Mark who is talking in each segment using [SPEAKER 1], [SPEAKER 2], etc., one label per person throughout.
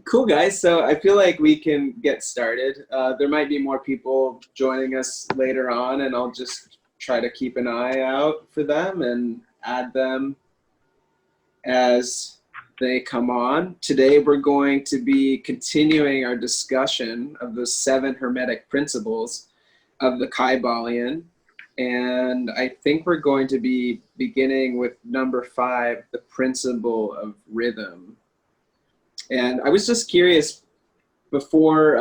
[SPEAKER 1] Cool, guys. So I feel like we can get started. There might be more people joining us later on, and I'll just try to keep an eye out for them and add them as they come on. Today, we're going to be continuing our discussion of the 7 Hermetic Principles of the Kybalion. And I think we're going to be beginning with number 5, the principle of rhythm. And I was just curious before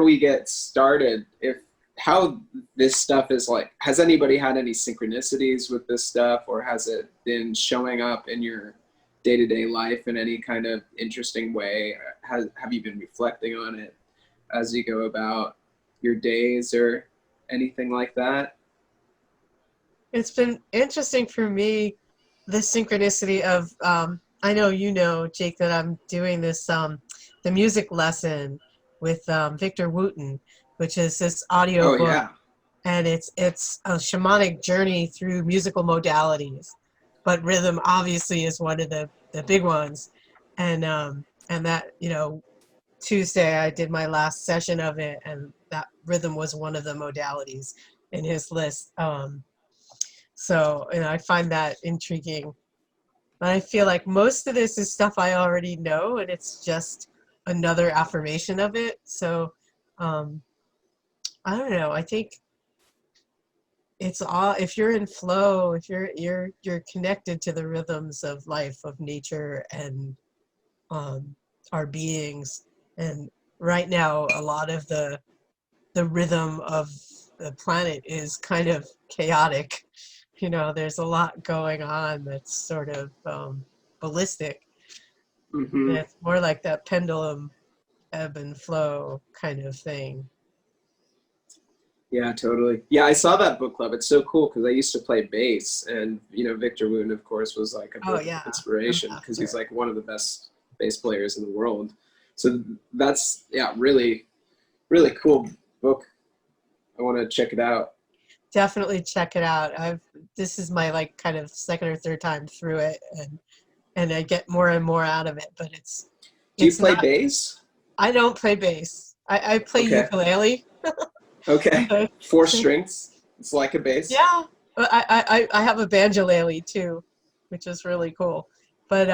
[SPEAKER 1] we get started, if how this stuff is like, has anybody had any synchronicities with this stuff, or has it been showing up in your day-to-day life in any kind of interesting way? Have you been reflecting on it as you go about your days or anything like that?
[SPEAKER 2] It's been interesting for me, the synchronicity of, I know you know, Jake, that I'm doing this, the music lesson with Victor Wooten, which is this audio
[SPEAKER 1] Oh
[SPEAKER 2] book,
[SPEAKER 1] yeah.
[SPEAKER 2] and it's a shamanic journey through musical modalities. But rhythm obviously is one of the big ones. And that, Tuesday I did my last session of it, and that rhythm was one of the modalities in his list. So, I find that intriguing. But I feel like most of this is stuff I already know, and it's just another affirmation of it. So, um, I don't know. I think it's all, if you're in flow, if you're connected to the rhythms of life, of nature, and um, our beings. And right now, a lot of the rhythm of the planet is kind of chaotic. There's a lot going on that's sort of ballistic. And
[SPEAKER 1] Hmm.
[SPEAKER 2] it's more like that pendulum ebb and flow kind of thing.
[SPEAKER 1] Yeah, totally. Yeah, I saw that book club. It's so cool because I used to play bass, and Victor Wooten, of course, was like a
[SPEAKER 2] Oh
[SPEAKER 1] big
[SPEAKER 2] yeah, the
[SPEAKER 1] inspiration because he's
[SPEAKER 2] master.
[SPEAKER 1] like one of the best bass players in the world. So that's, yeah, really, really cool book. I want to check it out.
[SPEAKER 2] Definitely check it out. This is my like kind of second or third time through it, and I get more and more out of it. But
[SPEAKER 1] Do you
[SPEAKER 2] it's
[SPEAKER 1] play
[SPEAKER 2] not.
[SPEAKER 1] bass?
[SPEAKER 2] I don't play bass. I play
[SPEAKER 1] Okay.
[SPEAKER 2] ukulele.
[SPEAKER 1] Okay. 4 strings. It's like a bass.
[SPEAKER 2] Yeah, but I have a banjolele too, which is really cool. But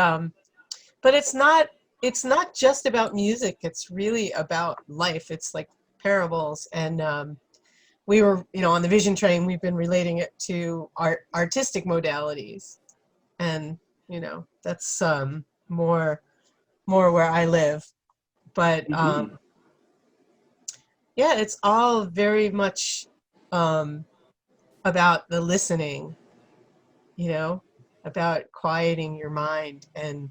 [SPEAKER 2] but it's not just about music. It's really about life. It's like parables, and we were, on the vision train. We've been relating it to artistic modalities, and that's more where I live. But
[SPEAKER 1] Hmm.
[SPEAKER 2] yeah, it's all very much um, about the listening, you know, about quieting your mind and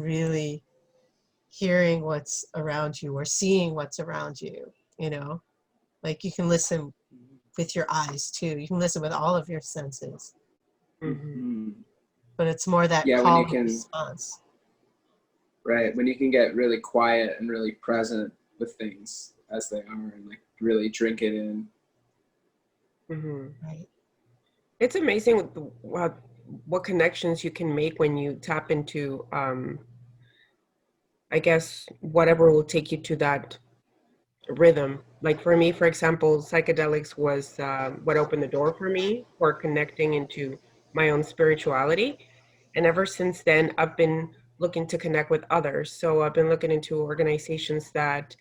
[SPEAKER 2] really hearing what's around you or seeing what's around you, you know. Like you can listen with your eyes too. You can listen with all of your senses,
[SPEAKER 3] Hmm.
[SPEAKER 1] Hmm.
[SPEAKER 2] but it's more that
[SPEAKER 1] Yeah, when
[SPEAKER 2] call
[SPEAKER 1] you
[SPEAKER 2] and
[SPEAKER 1] can,
[SPEAKER 2] response.
[SPEAKER 1] right, when you can get really quiet and really present with things as they are and like really drink it in.
[SPEAKER 3] Hmm.
[SPEAKER 2] Right.
[SPEAKER 3] It's amazing what connections you can make when you tap into, I guess, whatever will take you to that rhythm. Like for me, for example, psychedelics was what opened the door for me for connecting into my own spirituality. And ever since then, I've been looking to connect with others. So I've been looking into organizations that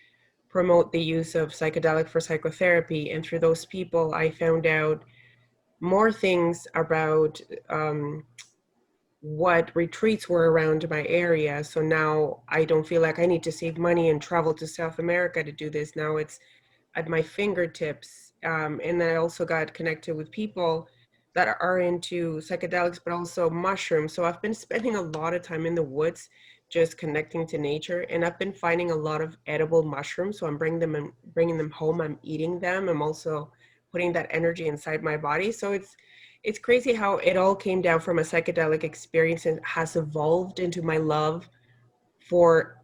[SPEAKER 3] promote the use of psychedelic for psychotherapy. And through those people, I found out more things about what retreats were around my area. So now I don't feel like I need to save money and travel to South America to do this. Now it's at my fingertips. And I also got connected with people that are into psychedelics, but also mushrooms. So I've been spending a lot of time in the woods, just connecting to nature. And I've been finding a lot of edible mushrooms. So I'm bringing them home. I'm eating them. I'm also putting that energy inside my body. So it's crazy how it all came down from a psychedelic experience and has evolved into my love for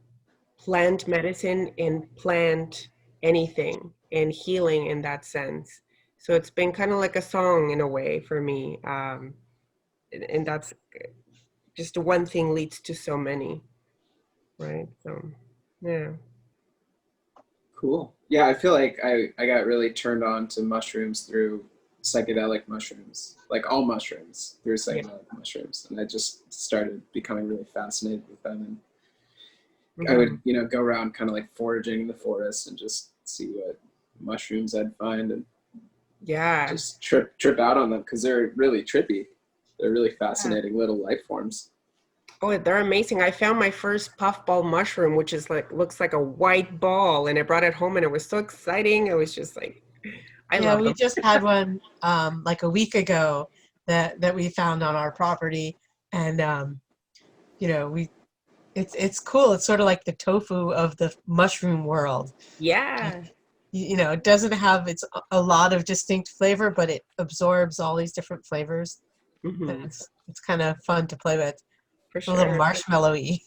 [SPEAKER 3] plant medicine and plant anything and healing in that sense. So it's been kind of like a song in a way for me. And that's just one thing leads to so many. right? So, yeah.
[SPEAKER 1] Cool. Yeah, I feel like I got really turned on to mushrooms through psychedelic mushrooms, like all mushrooms through
[SPEAKER 3] Yeah.
[SPEAKER 1] psychedelic mushrooms. And I just started becoming really fascinated with them. And I
[SPEAKER 3] Mhm.
[SPEAKER 1] would, go around kind of like foraging in the forest and just see what mushrooms I'd find and
[SPEAKER 3] Yeah.
[SPEAKER 1] just trip out on them because they're really trippy. They're really
[SPEAKER 3] Yeah.
[SPEAKER 1] fascinating little life forms.
[SPEAKER 3] Oh, they're amazing. I found my first puffball mushroom, which is like looks like a white ball, and I brought it home and it was so exciting. It was just like I
[SPEAKER 2] Yeah,
[SPEAKER 3] love
[SPEAKER 2] we
[SPEAKER 3] them.
[SPEAKER 2] just had one like a week ago that we found on our property, and we it's cool. It's sort of like the tofu of the mushroom world.
[SPEAKER 3] Yeah.
[SPEAKER 2] It doesn't have a lot of distinct flavor, but it absorbs all these different flavors. And
[SPEAKER 3] Hmm.
[SPEAKER 2] it's kind of fun to play with.
[SPEAKER 3] For
[SPEAKER 2] A little
[SPEAKER 3] sure.
[SPEAKER 2] marshmallowy.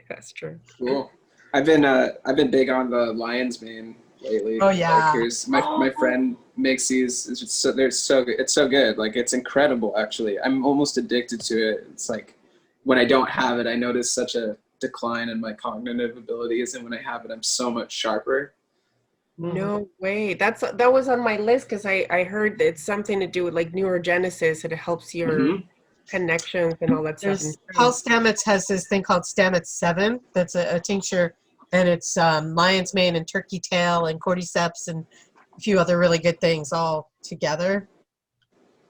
[SPEAKER 3] That's true.
[SPEAKER 1] Cool. I've been big on the lion's mane lately.
[SPEAKER 2] Oh
[SPEAKER 1] Like
[SPEAKER 2] yeah.
[SPEAKER 1] here's my friend makes these. It's just they're so good. It's so good. Like it's incredible actually. I'm almost addicted to it. It's like when I don't have it, I notice such a decline in my cognitive abilities, and when I have it, I'm so much sharper.
[SPEAKER 2] Mhm.
[SPEAKER 3] No way. That was on my list because I heard that it's something to do with like neurogenesis. It helps your
[SPEAKER 1] Hmm.
[SPEAKER 3] connections and all that stuff. And
[SPEAKER 2] Paul Stamets has this thing called Stamets 7 that's a tincture, and it's lion's mane and turkey tail and cordyceps and a few other really good things all together.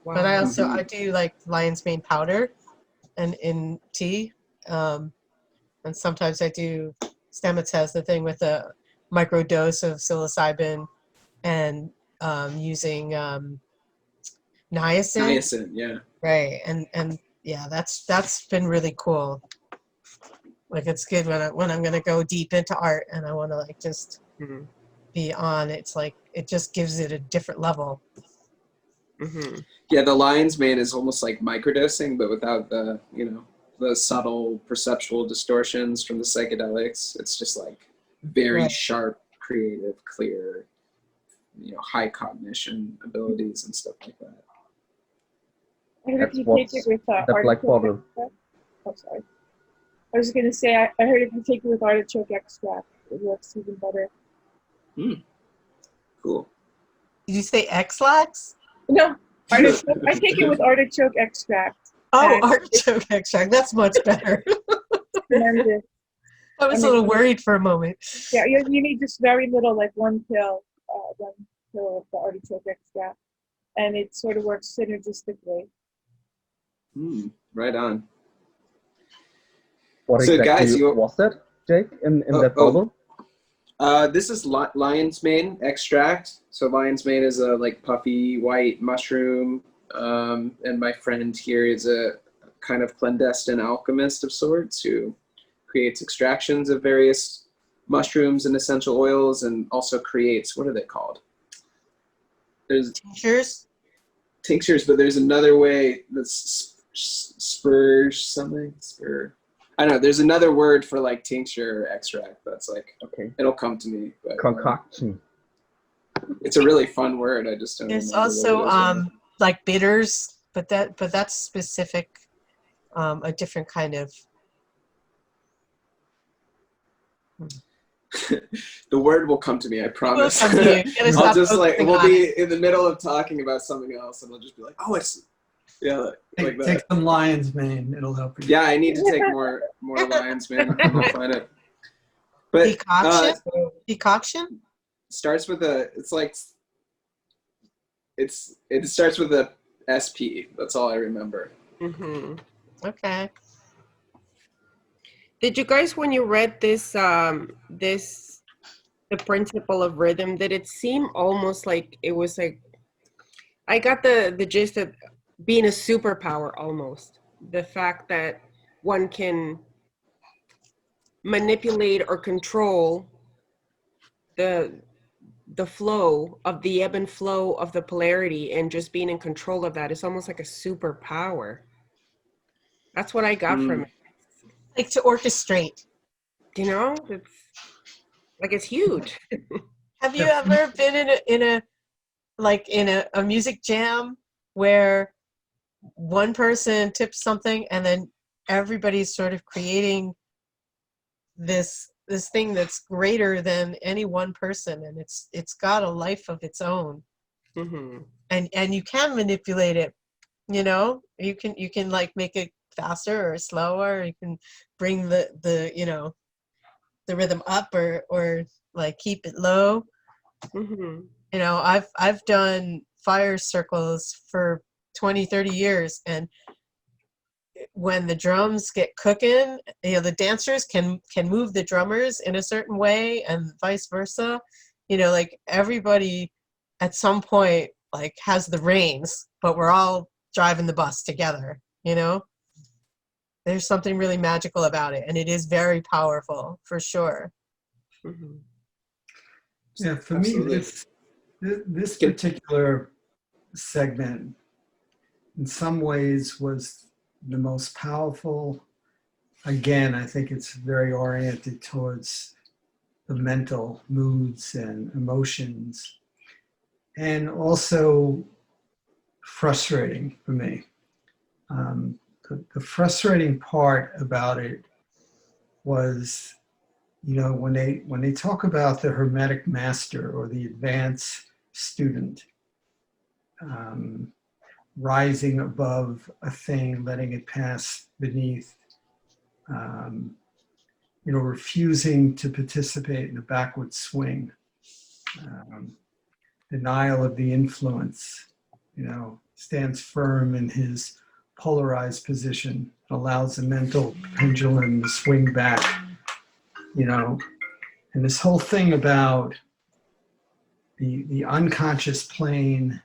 [SPEAKER 2] But
[SPEAKER 3] wow.
[SPEAKER 2] I do like lion's mane powder and in tea, um, and sometimes I do. Stamets has the thing with a micro dose of psilocybin and using niacin,
[SPEAKER 1] Niacin, yeah.
[SPEAKER 2] right? And yeah, that's been really cool. Like it's good when I'm gonna go deep into art and I want to like just
[SPEAKER 3] Hmm.
[SPEAKER 2] be on. It's like it just gives it a different level.
[SPEAKER 3] Hmm.
[SPEAKER 1] Yeah, the lion's mane is almost like microdosing, but without the the subtle perceptual distortions from the psychedelics. It's just like very
[SPEAKER 2] Right.
[SPEAKER 1] sharp, creative, clear, high cognition abilities and stuff like that.
[SPEAKER 4] I heard if
[SPEAKER 5] That's
[SPEAKER 4] you take it
[SPEAKER 5] what's
[SPEAKER 4] with
[SPEAKER 5] the black
[SPEAKER 4] artichoke
[SPEAKER 5] bottle.
[SPEAKER 4] extract. Oh, sorry. I was going to say, I heard if you take it with artichoke extract, it works even better.
[SPEAKER 1] Cool.
[SPEAKER 2] Did you say X-Lax?
[SPEAKER 4] No, artichoke. I take it with artichoke extract.
[SPEAKER 2] Oh,
[SPEAKER 4] And it's
[SPEAKER 2] artichoke extract. That's much better.
[SPEAKER 4] tremendous.
[SPEAKER 2] I was a little worried for a moment.
[SPEAKER 4] Yeah, you need just very little, like one pill of the artichoke extract, and it sort of works synergistically.
[SPEAKER 1] Right on.
[SPEAKER 5] What
[SPEAKER 1] So,
[SPEAKER 5] exactly
[SPEAKER 1] guys,
[SPEAKER 5] was that, Jake, in that bottle?
[SPEAKER 1] This is lion's mane extract. So lion's mane is a like puffy white mushroom, and my friend here is a kind of clandestine alchemist of sorts who creates extractions of various mushrooms and essential oils, and also creates, what are they called? There's
[SPEAKER 2] Tinctures?
[SPEAKER 1] tinctures, but there's another way that's spur. I don't know. There's another word for like tincture or extract. That's like,
[SPEAKER 5] Okay.
[SPEAKER 1] it'll come to me. But,
[SPEAKER 5] Concoction.
[SPEAKER 1] it's a really fun word. I just don't
[SPEAKER 2] There's
[SPEAKER 1] remember
[SPEAKER 2] also
[SPEAKER 1] what it is right now.
[SPEAKER 2] like bitters, but that's specific, a different kind of.
[SPEAKER 1] The word will come to me. I promise.
[SPEAKER 2] come to you. You gotta
[SPEAKER 1] I'll
[SPEAKER 2] stop
[SPEAKER 1] just like
[SPEAKER 2] focusing
[SPEAKER 1] we'll
[SPEAKER 2] on
[SPEAKER 1] be in the middle of talking about something else, and I'll just be like, "Oh, it's like
[SPEAKER 6] Take
[SPEAKER 1] that."
[SPEAKER 6] some lion's mane. It'll help you.
[SPEAKER 1] Yeah, I need to take more lion's mane. I'll find it. But
[SPEAKER 2] Decoction? Decoction?
[SPEAKER 1] starts with a. It's like it starts with a SP. That's all I remember.
[SPEAKER 3] Hmm.
[SPEAKER 2] Okay.
[SPEAKER 3] Did you guys, when you read this, the principle of rhythm, did it seem almost like it was like, I got the gist of being a superpower almost. The fact that one can manipulate or control the flow of the ebb and flow of the polarity, and just being in control of that is almost like a superpower. That's what I got from it.
[SPEAKER 2] Like to orchestrate.
[SPEAKER 3] You know, it's like it's huge.
[SPEAKER 2] Have you ever been in a music jam where one person tips something and then everybody's sort of creating this thing that's greater than any one person, and it's got a life of its own.
[SPEAKER 3] Mm-hmm.
[SPEAKER 2] And you can manipulate it, you know. You can like make it faster or slower, or you can bring the you know, the rhythm up, or like keep it low.
[SPEAKER 3] Mm-hmm.
[SPEAKER 2] You know, I've done fire circles for 20-30 years, and when the drums get cooking, you know, the dancers can move the drummers in a certain way, and vice versa. You know, like everybody at some point like has the reins, but we're all driving the bus together, you know. There's something really magical about it, and it is very powerful for sure.
[SPEAKER 3] Mm-hmm.
[SPEAKER 6] Yeah, for
[SPEAKER 1] Absolutely.
[SPEAKER 6] me, this particular segment in some ways was the most powerful. Again, I think it's very oriented towards the mental moods and emotions, and also frustrating for me. The frustrating part about it was, you know, when they talk about the Hermetic master or the advanced student, rising above a thing, letting it pass beneath, you know, refusing to participate in a backward swing, denial of the influence, you know, stands firm in his polarized position, allows the mental pendulum to swing back, you know, and this whole thing about the unconscious plane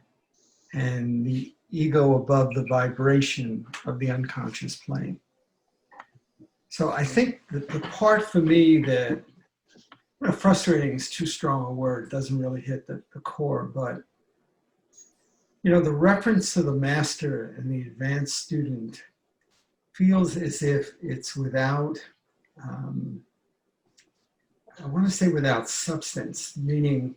[SPEAKER 6] and the ego above the vibration of the unconscious plane. So I think that the part for me that, you know, frustrating is too strong a word, it doesn't really hit the core, but, you know, the reference to the master and the advanced student feels as if it's without, I want to say without substance, meaning,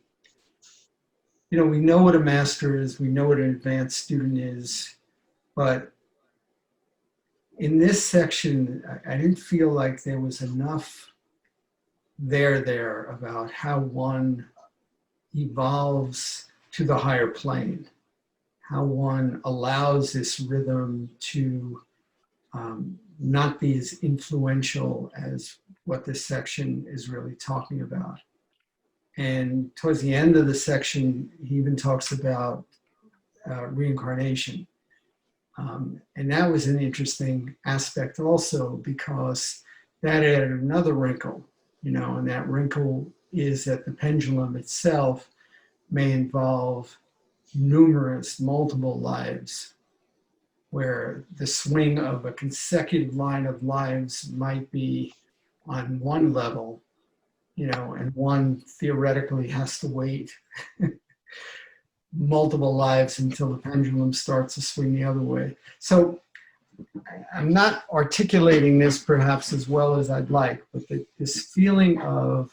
[SPEAKER 6] you know, we know what a master is, we know what an advanced student is, but in this section, I didn't feel like there was enough there about how one evolves to the higher plane, how one allows this rhythm to not be as influential as what this section is really talking about. And towards the end of the section, he even talks about reincarnation. And that was an interesting aspect also, because that added another wrinkle, you know, and that wrinkle is that the pendulum itself may involve multiple lives, where the swing of a consecutive line of lives might be on one level, you know, and one theoretically has to wait multiple lives until the pendulum starts to swing the other way. So I'm not articulating this perhaps as well as I'd like, but this feeling of,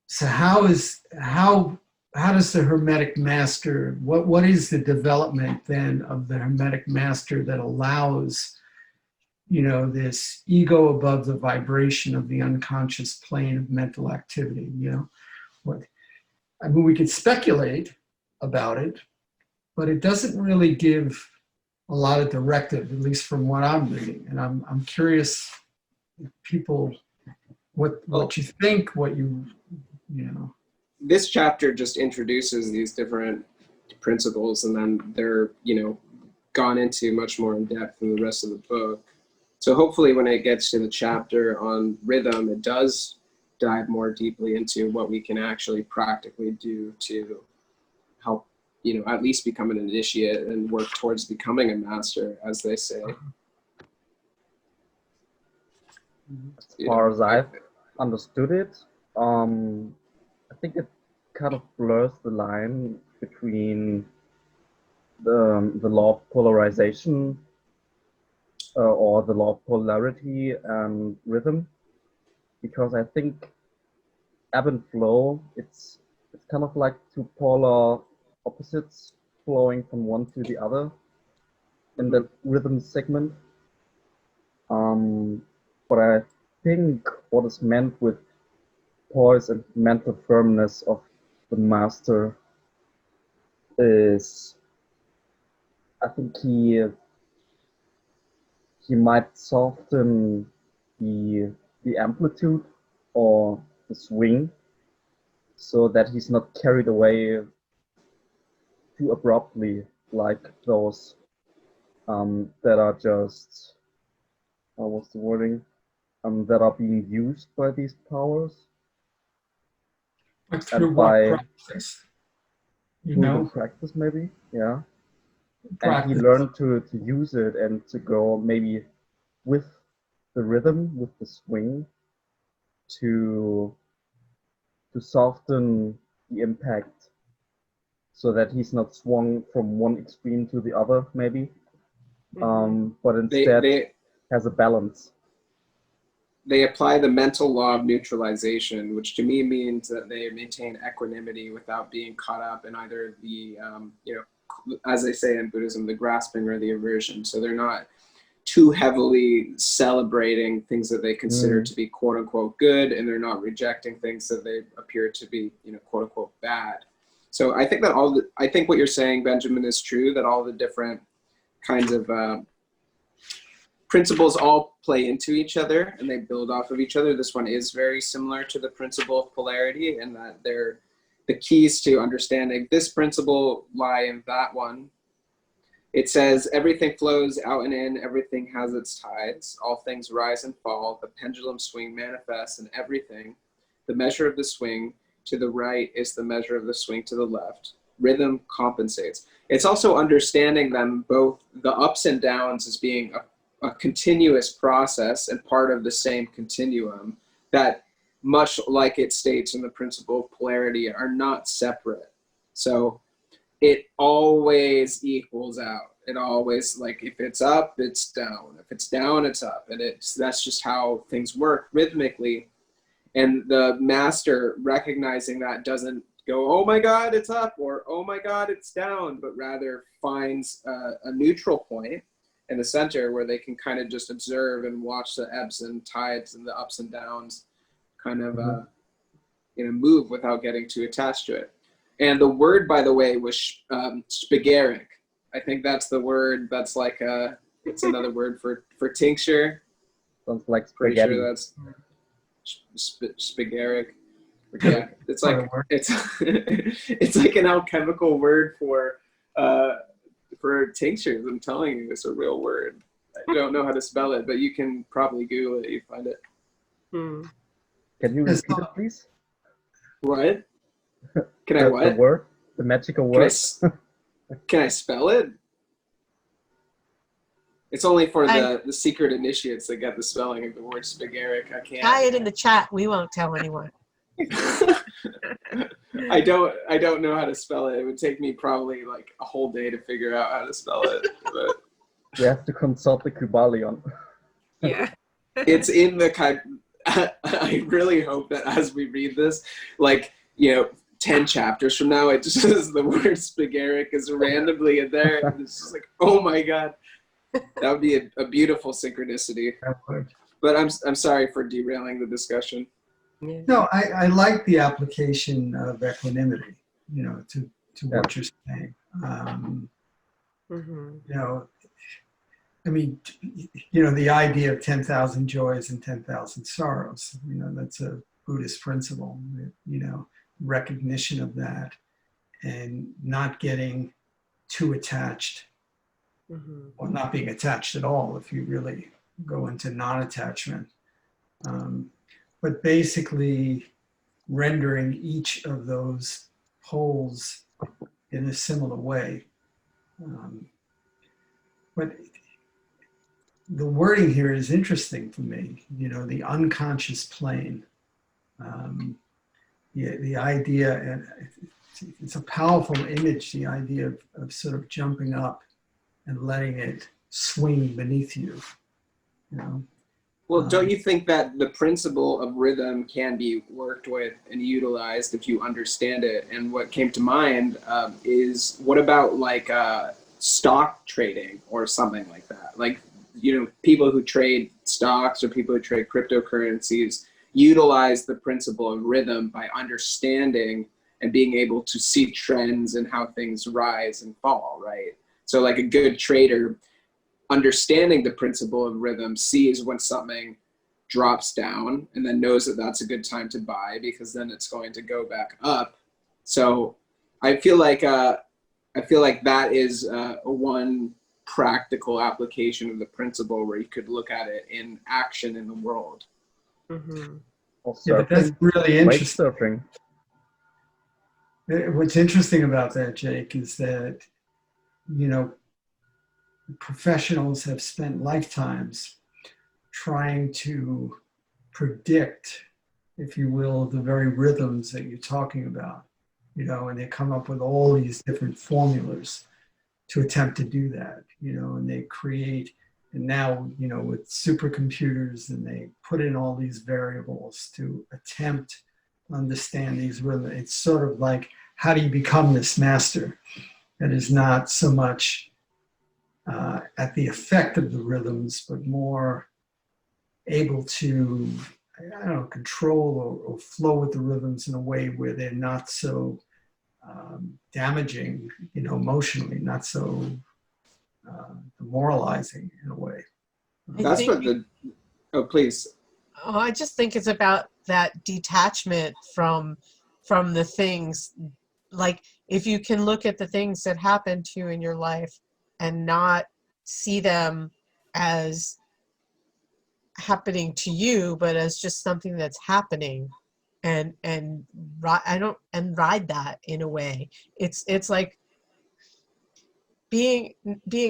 [SPEAKER 6] so how does the Hermetic master, what is the development then of the Hermetic master that allows, you know, this ego above the vibration of the unconscious plane of mental activity, you know? I mean, we could speculate about it, but it doesn't really give a lot of directive, at least from what I'm reading. And I'm curious if people, what you think, what you know.
[SPEAKER 1] This chapter just introduces these different principles, and then they're, you know, gone into much more in depth in the rest of the book. So hopefully when it gets to the chapter on rhythm, it does dive more deeply into what we can actually practically do to help, you know, at least become an initiate and work towards becoming a master, as they say.
[SPEAKER 5] As far as I've understood it, I think it kind of blurs the line between the law of polarization or the law of polarity and rhythm, because I think ebb and flow, it's kind of like two polar opposites flowing from one to the other in that rhythm segment. But I think what is meant with poise and mental firmness of the master is, I think he might soften the amplitude or the swing so that he's not carried away too abruptly, like those that are just, what's the wording, that are being used by these powers.
[SPEAKER 6] Like through
[SPEAKER 5] And
[SPEAKER 6] what
[SPEAKER 5] by
[SPEAKER 6] practice? You
[SPEAKER 5] through the
[SPEAKER 6] know,
[SPEAKER 5] practice maybe, yeah. And he
[SPEAKER 6] practice.
[SPEAKER 5] learned to use it and to go maybe with the rhythm, with the swing, to soften the impact so that he's not swung from one extreme to the other, maybe, but instead has a balance.
[SPEAKER 1] They apply the mental law of neutralization, which to me means that they maintain equanimity without being caught up in either the, as they say in Buddhism, the grasping or the aversion. So they're not too heavily celebrating things that they consider to be quote unquote good, and they're not rejecting things that they appear to be, quote unquote bad. So I think that I think what you're saying, Benjamin, is true, that all the different kinds of principles all play into each other and they build off of each other. This one is very similar to the principle of polarity, and that the keys to understanding this principle lie in that one. It says, everything flows out and in, everything has its tides, all things rise and fall, the pendulum swing manifests in everything. The measure of the swing to the right is the measure of the swing to the left. Rhythm compensates. It's also understanding them both, the ups and downs, as being a continuous process and part of the same continuum, that, much like it states in the principle of polarity, are not separate. So it always equals out. It always, like, if it's up, it's down. If it's down, it's up. And that's just how things work rhythmically. And the master, recognizing that, doesn't go, oh my God, it's up, or oh my God, it's down, but rather finds a neutral point in the center where they can kind of just observe and watch the ebbs and tides and the ups and downs kind of move without getting too attached to it. And the word, by the way, was spageric. I think that's the word. That's like it's another word for tincture.
[SPEAKER 5] Sounds like
[SPEAKER 1] Pretty
[SPEAKER 5] spaghetti.
[SPEAKER 1] sure that's spageric. Yeah, it's like it's like an alchemical word for tinctures. I'm telling you, it's a real word. I don't know how to spell it, but you can probably Google it. You find it.
[SPEAKER 5] Can you repeat it, please?
[SPEAKER 1] What? Can I what?
[SPEAKER 5] The word, the magical word.
[SPEAKER 1] Can I spell it? It's only for the secret initiates that get the spelling of the word spageric. I can't.
[SPEAKER 2] Tie it in the chat. We won't tell anyone.
[SPEAKER 1] I don't know how to spell it. It would take me probably like a whole day to figure out how to spell it. But
[SPEAKER 5] we have to consult the Kybalion.
[SPEAKER 3] Yeah.
[SPEAKER 1] It's in the I really hope that as we read this, 10 chapters from now, it just says the word spageric is randomly in there. And it's just like, oh my God. That would be a beautiful synchronicity. But I'm sorry for derailing the discussion.
[SPEAKER 6] No, I like the application of equanimity, to what you're saying. I mean, the idea of 10,000 joys and 10,000 sorrows, that's a Buddhist principle, recognition of that and not getting too attached, or not being attached at all if you really go into non-attachment. But basically rendering each of those poles in a similar way. But the wording here is interesting for me, the unconscious plane. The idea, and it's a powerful image, the idea of sort of jumping up and letting it swing beneath you.
[SPEAKER 1] Well, don't you think that the principle of rhythm can be worked with and utilized if you understand it? And what came to mind is, what about stock trading or something like that? Like, people who trade stocks or people who trade cryptocurrencies, utilize the principle of rhythm by understanding and being able to see trends and how things rise and fall, right? So like a good trader, understanding the principle of rhythm, sees when something drops down and then knows that that's a good time to buy because then it's going to go back up. So I feel like that is one practical application of the principle where you could look at it in action in the world.
[SPEAKER 3] Mm-hmm.
[SPEAKER 6] Yeah, but that's really
[SPEAKER 5] Wake
[SPEAKER 6] interesting.
[SPEAKER 5] surfing.
[SPEAKER 6] What's interesting about that, Jake, is that, you know, professionals have spent lifetimes trying to predict, if you will, the very rhythms that you're talking about, you know, and they come up with all these different formulas to attempt to do that, you know, and they create, and now, you know, with supercomputers, and they put in all these variables to attempt to understand these rhythms. It's sort of like, how do you become this master that is not so much at the effect of the rhythms, but more able to, I don't know, control or flow with the rhythms in a way where they're not so damaging, you know, emotionally, not so demoralizing in a way.
[SPEAKER 1] That's what the, oh, please.
[SPEAKER 2] Oh, I just think it's about that detachment from the things. Like, if you can look at the things that happen to you in your life and not see them as happening to you, but as just something that's happening, and ride that in a way. It's like being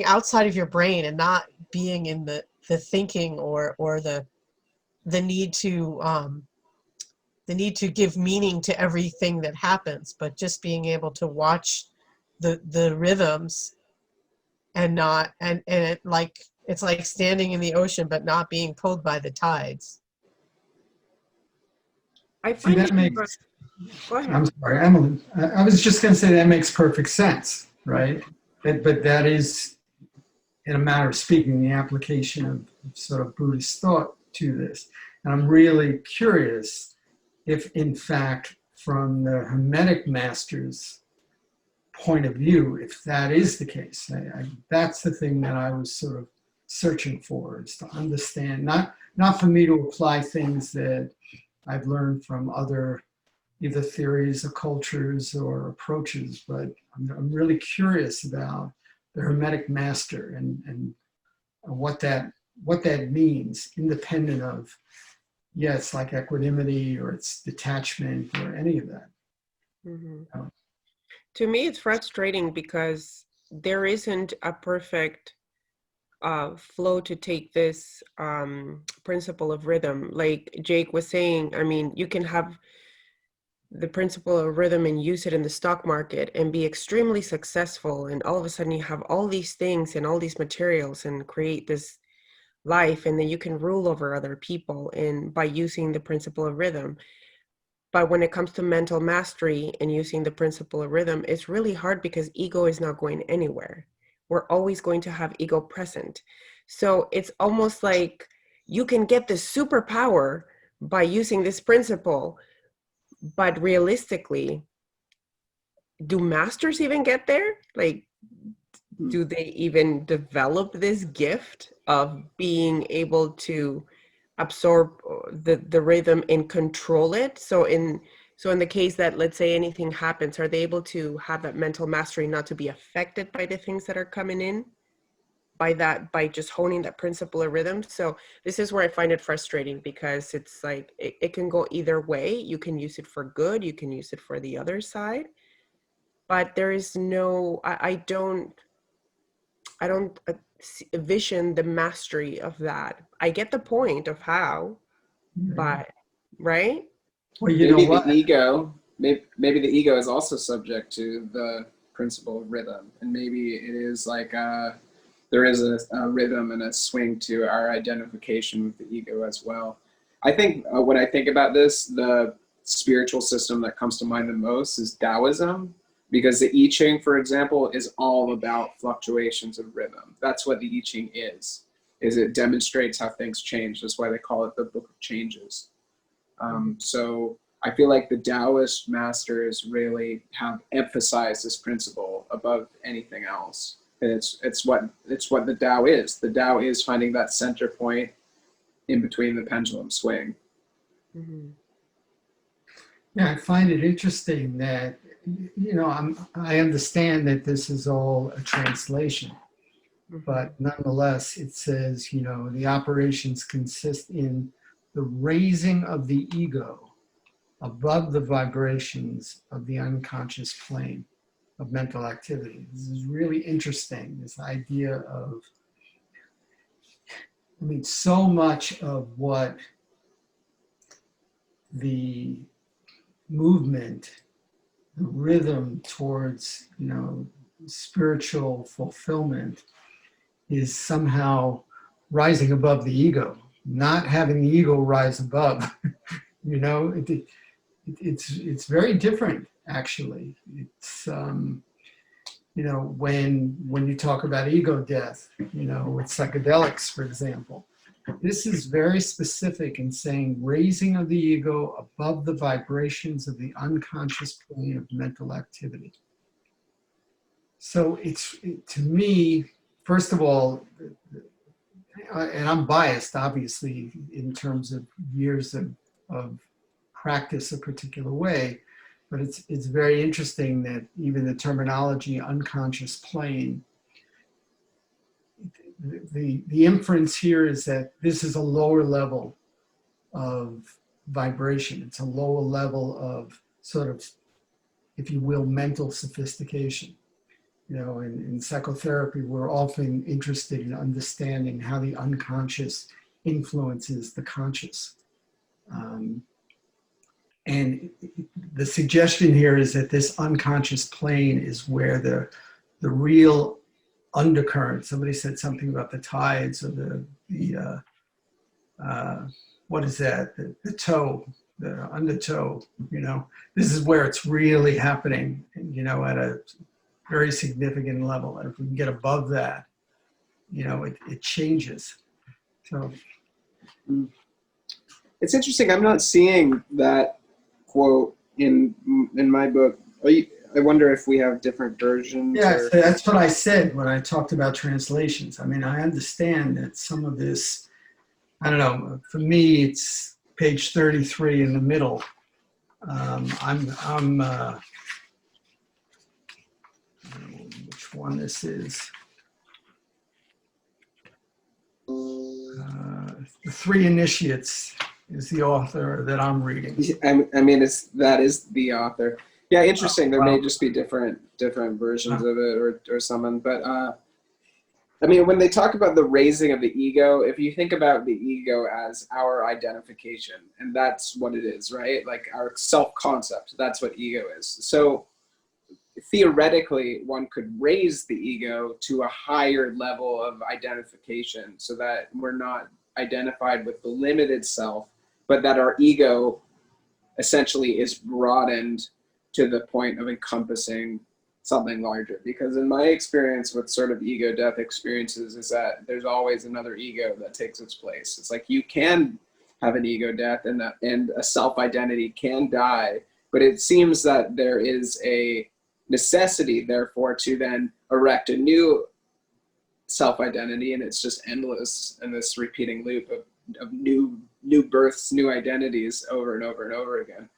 [SPEAKER 2] outside of your brain and not being in the thinking or the need to give meaning to everything that happens, but just being able to watch the rhythms and not and it, like, it's like standing in the ocean but not being pulled by the tides.
[SPEAKER 3] I
[SPEAKER 6] See,
[SPEAKER 3] find
[SPEAKER 6] that
[SPEAKER 3] it.
[SPEAKER 6] makes,
[SPEAKER 3] Go ahead.
[SPEAKER 6] I'm sorry, Emily, I was just going to say that makes perfect sense, right? But that is, in a matter of speaking, the application of sort of Buddhist thought to this. And I'm really curious if, in fact, from the Hermetic masters' point of view, if that is the case. That's the thing that I was sort of searching for, is to understand, not for me to apply things that I've learned from other either theories or cultures or approaches, but I'm really curious about the Hermetic master and what that means, independent of, it's like equanimity or it's detachment or any of that.
[SPEAKER 3] Mm-hmm.
[SPEAKER 6] Oh.
[SPEAKER 3] To me, it's frustrating because there isn't a perfect flow to take this principle of rhythm. Like Jake was saying, I mean, you can have the principle of rhythm and use it in the stock market and be extremely successful, and all of a sudden you have all these things and all these materials and create this life, and then you can rule over other people and by using the principle of rhythm. But when it comes to mental mastery and using the principle of rhythm, it's really hard because ego is not going anywhere. We're always going to have ego present. So it's almost like you can get this superpower by using this principle, but realistically, do masters even get there? Like, do they even develop this gift of being able to absorb the rhythm and control it? So in the case that, let's say, anything happens, are they able to have that mental mastery not to be affected by the things that are coming in by just honing that principle of rhythm? So this is where I find it frustrating, because it's like it can go either way. You can use it for good, you can use it for the other side, but there is no, I don't vision the mastery of that. I get the point of how, but right?
[SPEAKER 6] Well, you know
[SPEAKER 1] Maybe
[SPEAKER 6] what?
[SPEAKER 1] the ego, maybe the ego is also subject to the principle of rhythm, and maybe it is like there is a rhythm and a swing to our identification with the ego as well. I think when I think about this, the spiritual system that comes to mind the most is Taoism, because the I Ching, for example, is all about fluctuations of rhythm. That's what the I Ching is it demonstrates how things change. That's why they call it the Book of Changes. So I feel like the Taoist masters really have emphasized this principle above anything else. And it's what the Tao is. The Tao is finding that center point in between the pendulum swing.
[SPEAKER 3] Mm-hmm.
[SPEAKER 6] Yeah, I find it interesting that, you know, I understand that this is all a translation, but nonetheless, it says, you know, the operations consist in the raising of the ego above the vibrations of the unconscious plane of mental activity. This is really interesting, this idea of, I mean, so much of what the movement, the rhythm towards, you know, spiritual fulfillment is somehow rising above the ego, not having the ego rise above. You know, it's very different, actually. It's you know, when you talk about ego death, you know, with psychedelics, for example, this is very specific in saying raising of the ego above the vibrations of the unconscious plane of mental activity. So to me, first of all, and I'm biased, obviously, in terms of years of practice a particular way, but it's very interesting that even the terminology unconscious plane, the inference here is that this is a lower level of vibration. It's a lower level of sort of, if you will, mental sophistication. You know, in psychotherapy, we're often interested in understanding how the unconscious influences the conscious. And the suggestion here is that this unconscious plane is where the real undercurrent, somebody said something about the tides or the what is that, the toe, the undertow, you know, this is where it's really happening, you know, at a very significant level. And if we can get above that, you know, it changes. So
[SPEAKER 1] It's interesting. I'm not seeing that quote in my book. I wonder if we have different versions.
[SPEAKER 6] yeah,
[SPEAKER 1] or...
[SPEAKER 6] so that's what I said when I talked about translations. I mean, I understand that some of this, I don't know, for me, it's page 33 in the middle. Which one this is? The Three Initiates is the author that I'm reading.
[SPEAKER 1] I mean, that is the author. Yeah, interesting. There may just be different versions of it or something. But I mean, when they talk about the raising of the ego, if you think about the ego as our identification, and that's what it is, right? Like our self-concept, that's what ego is. So theoretically, one could raise the ego to a higher level of identification so that we're not identified with the limited self, but that our ego essentially is broadened to the point of encompassing something larger. Because in my experience with sort of ego death experiences is that there's always another ego that takes its place. It's like you can have an ego death and a self-identity can die, but it seems that there is a necessity, therefore, to then erect a new self-identity, and it's just endless in this repeating loop of new births, new identities over and over and over again.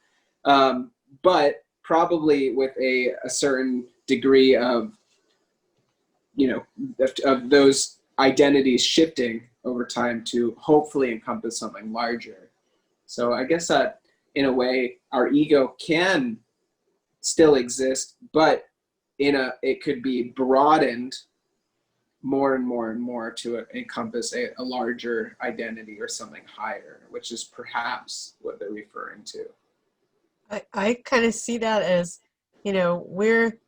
[SPEAKER 1] But probably with a certain degree of, you know, of those identities shifting over time to hopefully encompass something larger. So I guess that in a way our ego can still exist, but it could be broadened more and more and more to encompass a larger identity or something higher, which is perhaps what they're referring to.
[SPEAKER 2] I kind of see that as, you know, we're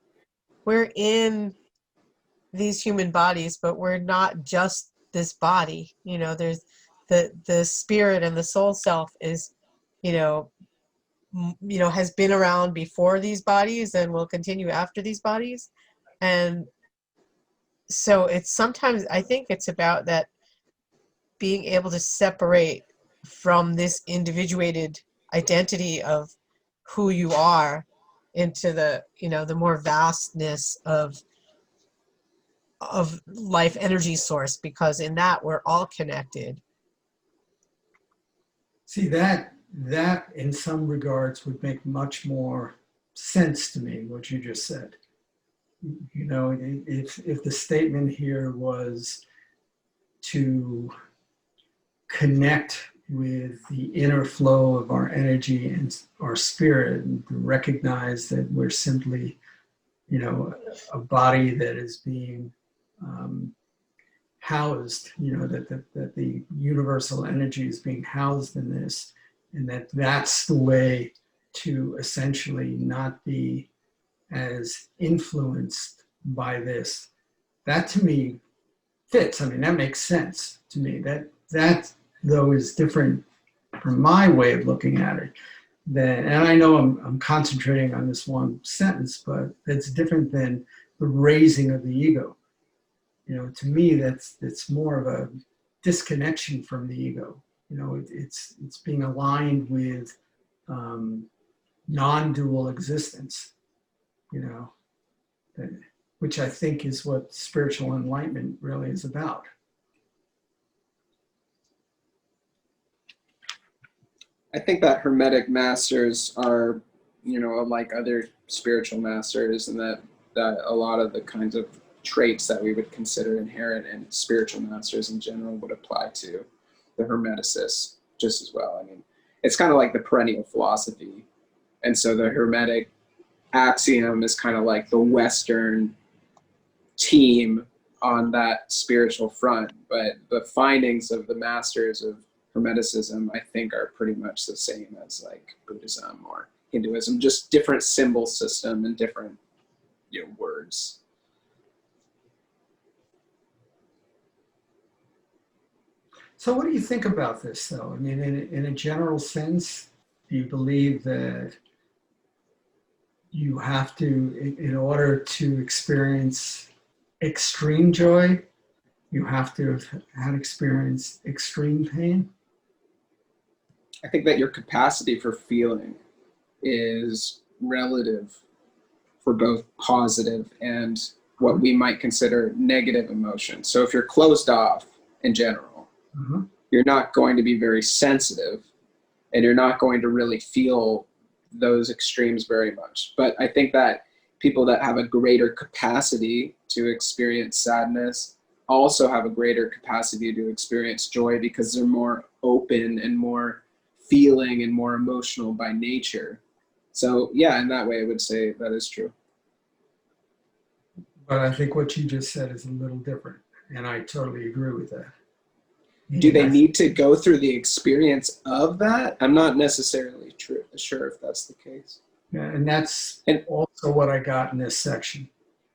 [SPEAKER 2] in these human bodies, but we're not just this body. You know, there's the spirit and the soul self is, you know, has been around before these bodies and will continue after these bodies. And so it's sometimes, I think it's about that being able to separate from this individuated identity of who you are into the, the more vastness of life energy source, because in that we're all connected.
[SPEAKER 6] See, that in some regards would make much more sense to me, what you just said. If the statement here was to connect with the inner flow of our energy and our spirit, and to recognize that we're simply, a body that is being housed, that the universal energy is being housed in this, and that's the way to essentially not be as influenced by this. That to me fits. I mean, that makes sense to me. That though is different from my way of looking at it. And I know I'm concentrating on this one sentence, but it's different than the raising of the ego. To me, that's more of a disconnection from the ego. It's being aligned with non-dual existence. Which I think is what spiritual enlightenment really is about.
[SPEAKER 1] I think that Hermetic masters are, like other spiritual masters, and that a lot of the kinds of traits that we would consider inherent in spiritual masters in general would apply to the Hermeticists just as well. I mean, it's kind of like the perennial philosophy. And so the Hermetic axiom is kind of like the Western team on that spiritual front, but the findings of the masters of Hermeticism, I think, are pretty much the same as like Buddhism or Hinduism, just different symbol system and different, words.
[SPEAKER 6] So what do you think about this, though? I mean, in a general sense, do you believe that you have to, in order to experience extreme joy, you have to have had experienced extreme pain?
[SPEAKER 1] I think that your capacity for feeling is relative for both positive and what we might consider negative emotions. So if you're closed off in general, you're not going to be very sensitive, and you're not going to really feel those extremes very much. But I think that people that have a greater capacity to experience sadness also have a greater capacity to experience joy, because they're more open and more feeling and more emotional by nature. So yeah, in that way, I would say that is true.
[SPEAKER 6] But I think what you just said is a little different, and I totally agree with that.
[SPEAKER 1] Do they need to go through the experience of that? I'm not necessarily sure if that's the case.
[SPEAKER 6] Yeah, and that's also what I got in this section.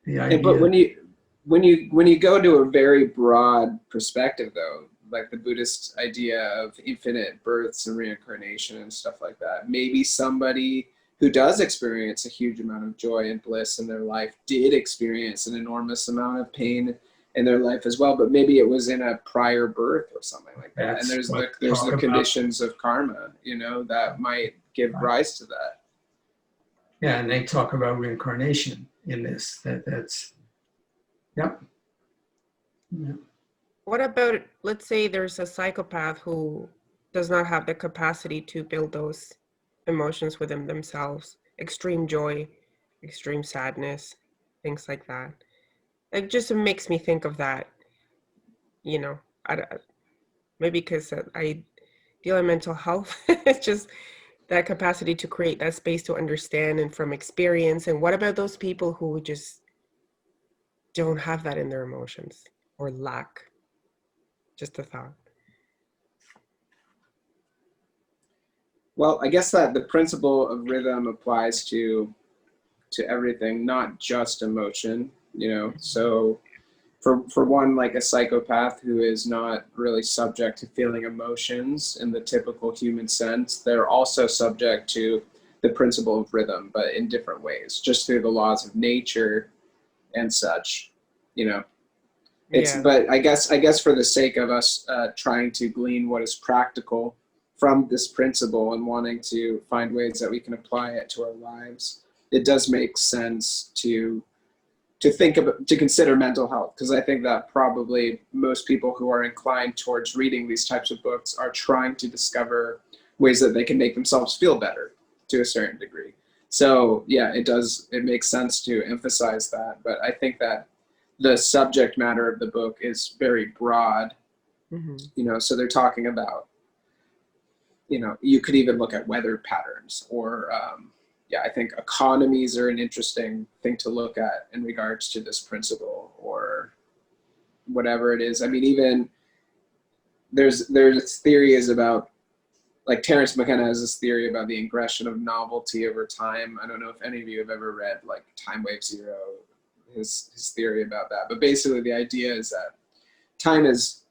[SPEAKER 6] The idea.
[SPEAKER 1] But when you go to a very broad perspective, though, like the Buddhist idea of infinite births and reincarnation and stuff like that, maybe somebody who does experience a huge amount of joy and bliss in their life did experience an enormous amount of pain in their life as well, but maybe it was in a prior birth or something like that. And there's the conditions of karma, that might give rise to that.
[SPEAKER 6] Yeah, and they talk about reincarnation in this. That's yep. Yeah.
[SPEAKER 3] What about, let's say there's a psychopath who does not have the capacity to build those emotions within themselves, extreme joy, extreme sadness, things like that. It just makes me think of that, maybe because I deal in mental health. It's just that capacity to create that space to understand and from experience. And what about those people who just don't have that in their emotions or lack? Just a thought.
[SPEAKER 1] Well, I guess that the principle of rhythm applies to everything, not just emotion, So for one, like a psychopath who is not really subject to feeling emotions in the typical human sense, they're also subject to the principle of rhythm, but in different ways, just through the laws of nature and such, It's, yeah. But I guess for the sake of us trying to glean what is practical from this principle and wanting to find ways that we can apply it to our lives, it does make sense to think about, to consider mental health, because I think that probably most people who are inclined towards reading these types of books are trying to discover ways that they can make themselves feel better to a certain degree. So yeah, it makes sense to emphasize that, but I think that the subject matter of the book is very broad. So they're talking about, you could even look at weather patterns, or I think economies are an interesting thing to look at in regards to this principle, or whatever it is. I mean, even there's theories about, like Terence McKenna has this theory about the ingression of novelty over time. I don't know if any of you have ever read like Time Wave Zero, his theory about that. But basically the idea is that time is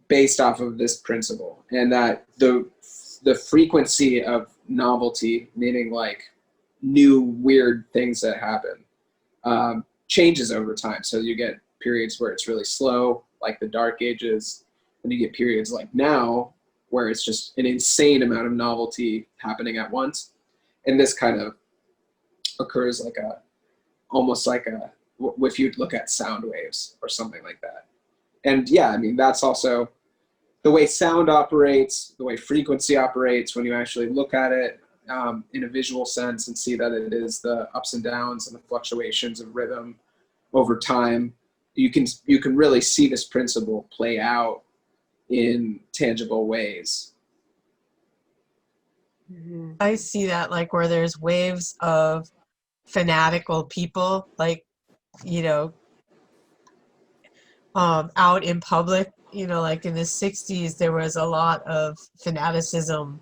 [SPEAKER 1] based off of this principle, and that the frequency of novelty, meaning like new weird things that happen, changes over time. So you get periods where it's really slow, like the Dark Ages, and you get periods like now where it's just an insane amount of novelty happening at once. And this kind of occurs like almost like if you'd look at sound waves or something like that. And yeah, I mean, that's also the way sound operates, the way frequency operates when you actually look at it in a visual sense and see that it is the ups and downs and the fluctuations of rhythm over time. You can really see this principle play out in tangible ways.
[SPEAKER 2] I see that, like, where there's waves of fanatical people, like, out in public, like in the 60s, there was a lot of fanaticism,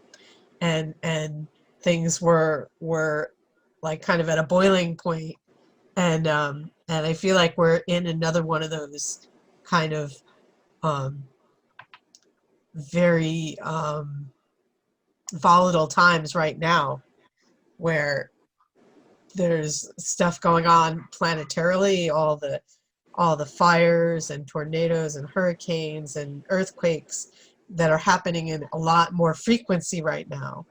[SPEAKER 2] and things were like kind of at a boiling point. And I feel like we're in another one of those kind of very volatile times right now, where there's stuff going on planetarily, all the fires and tornadoes and hurricanes and earthquakes that are happening in a lot more frequency right now.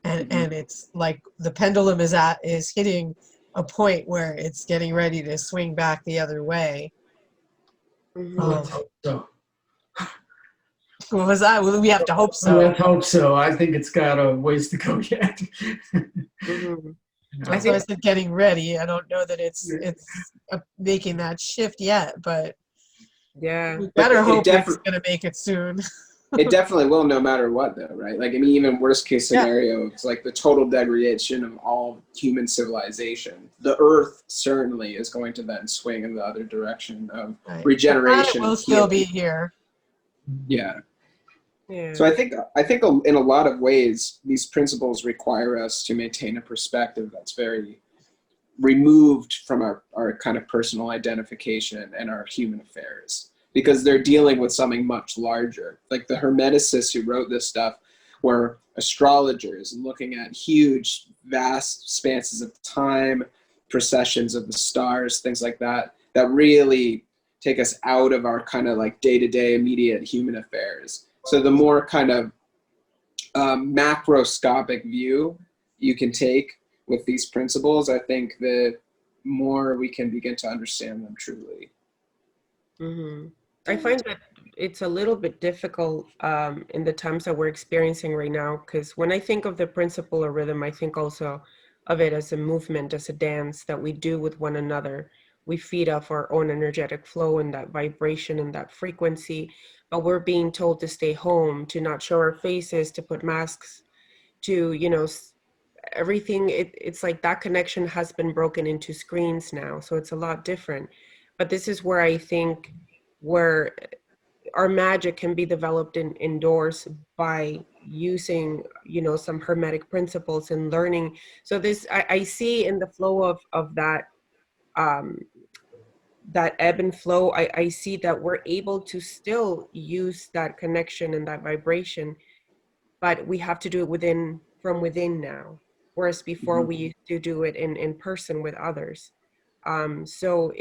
[SPEAKER 2] And it's like the pendulum is hitting a point where it's getting ready to swing back the other way.
[SPEAKER 6] Let's hope so.
[SPEAKER 2] What was that? Well, we have to hope so.
[SPEAKER 6] Let's hope so. I think it's got a ways to go yet.
[SPEAKER 2] That's why I said getting ready. I don't know that it's making that shift yet, but
[SPEAKER 3] yeah,
[SPEAKER 2] we better hope it's going to make it soon.
[SPEAKER 1] It definitely will, no matter what, though, right? Like, I mean, even worst case scenario, it's like the total degradation of all human civilization. The Earth certainly is going to then swing in the other direction of regeneration.
[SPEAKER 2] We'll still be here.
[SPEAKER 1] Yeah.
[SPEAKER 3] Yeah.
[SPEAKER 1] So I think in a lot of ways, these principles require us to maintain a perspective that's very removed from our kind of personal identification and our human affairs, because they're dealing with something much larger. Like the Hermeticists who wrote this stuff were astrologers and looking at huge, vast expanses of time, processions of the stars, things like that, that really take us out of our kind of like day-to-day immediate human affairs. So the more kind of macroscopic view you can take with these principles, I think the more we can begin to understand them truly.
[SPEAKER 3] I find that it's a little bit difficult in the times that we're experiencing right now, because when I think of the principle of rhythm, I think also of it as a movement, as a dance that we do with one another. We feed off our own energetic flow and that vibration and that frequency, but we're being told to stay home, to not show our faces, to put masks, to, everything. It's like that connection has been broken into screens now, so it's a lot different. But this is where I think where our magic can be developed indoors by using, some Hermetic principles and learning. So this, I see in the flow of that, that ebb and flow, I see that we're able to still use that connection and that vibration, but we have to do it from within now. Whereas before we used to do it in person with others. So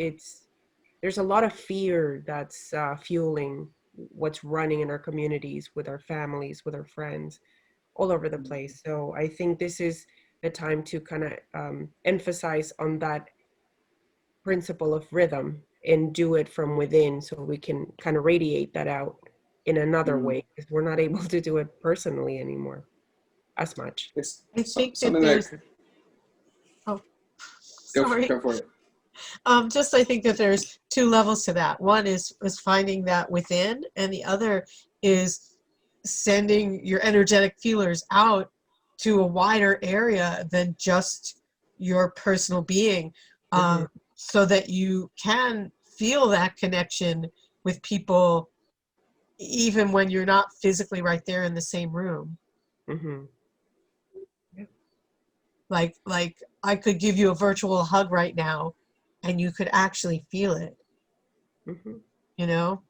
[SPEAKER 3] there's a lot of fear that's fueling what's running in our communities, with our families, with our friends, all over the place. So I think this is the time to kind of emphasize on that principle of rhythm and do it from within, so we can kind of radiate that out in another way, because we're not able to do it personally anymore as much.
[SPEAKER 1] It's
[SPEAKER 2] I think that
[SPEAKER 1] something
[SPEAKER 2] there's,
[SPEAKER 1] that
[SPEAKER 2] oh, sorry.
[SPEAKER 1] go for it.
[SPEAKER 2] Just I think that there's two levels to that. One is finding that within, and the other is sending your energetic feelers out to a wider area than just your personal being, so that you can feel that connection with people even when you're not physically right there in the same room.
[SPEAKER 3] Mm-hmm.
[SPEAKER 2] Like I could give you a virtual hug right now and you could actually feel it.
[SPEAKER 3] Mm-hmm.
[SPEAKER 2] You know,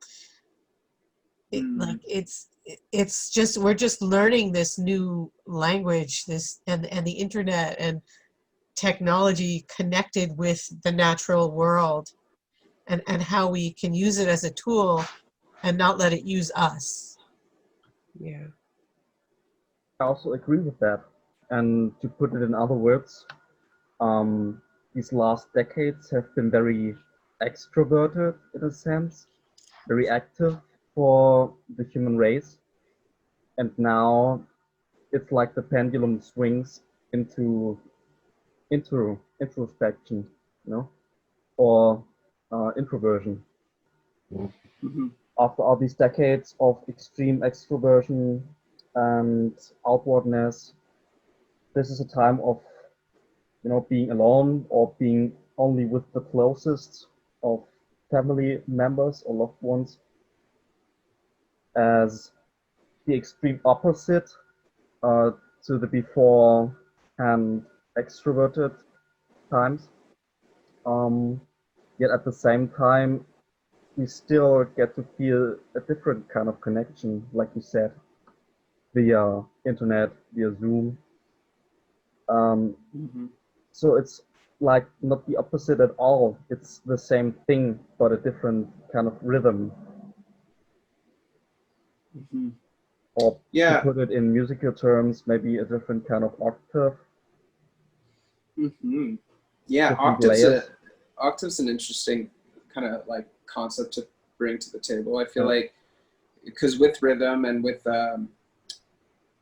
[SPEAKER 2] like it's just, we're just learning this new language, this and the internet and technology connected with the natural world, and how we can use it as a tool and not let it use us.
[SPEAKER 3] Yeah.
[SPEAKER 5] I also agree with that. And to put it in other words, these last decades have been very extroverted in a sense, very active for the human race. And now it's like the pendulum swings into introspection, you know, or introversion. After all these decades of extreme extroversion and outwardness, this is a time of, you know, being alone or being only with the closest of family members or loved ones, as the extreme opposite to the beforehand extroverted times. Yet at the same time, we still get to feel a different kind of connection, like you said, via internet, via Zoom. So it's like not the opposite at all. It's the same thing, but a different kind of rhythm. Or to put it in musical terms, maybe a different kind of octave.
[SPEAKER 1] Yeah,
[SPEAKER 5] Different
[SPEAKER 1] octave's an interesting kind of like concept to bring to the table. I feel like, because with rhythm and with you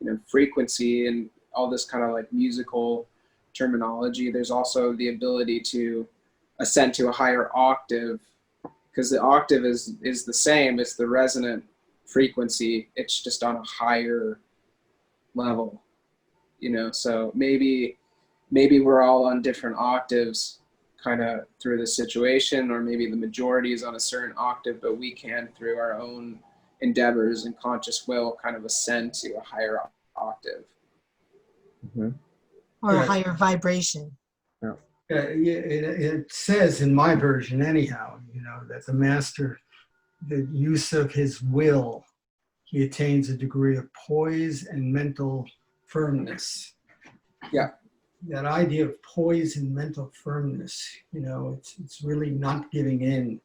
[SPEAKER 1] know, frequency and all this kind of like musical terminology, there's also the ability to ascend to a higher octave, because the octave is the same, it's the resonant frequency, it's just on a higher level, you know. So maybe we're all on different octaves kind of through the situation, or maybe the majority is on a certain octave, but we can, through our own endeavors and conscious will, kind of ascend to a higher octave.
[SPEAKER 2] Or a higher vibration.
[SPEAKER 6] It says in my version anyhow, you know, that the master, the use of his will, he attains a degree of poise and mental firmness.
[SPEAKER 1] Yeah.
[SPEAKER 6] That idea of poise and mental firmness, you know, it's really not giving in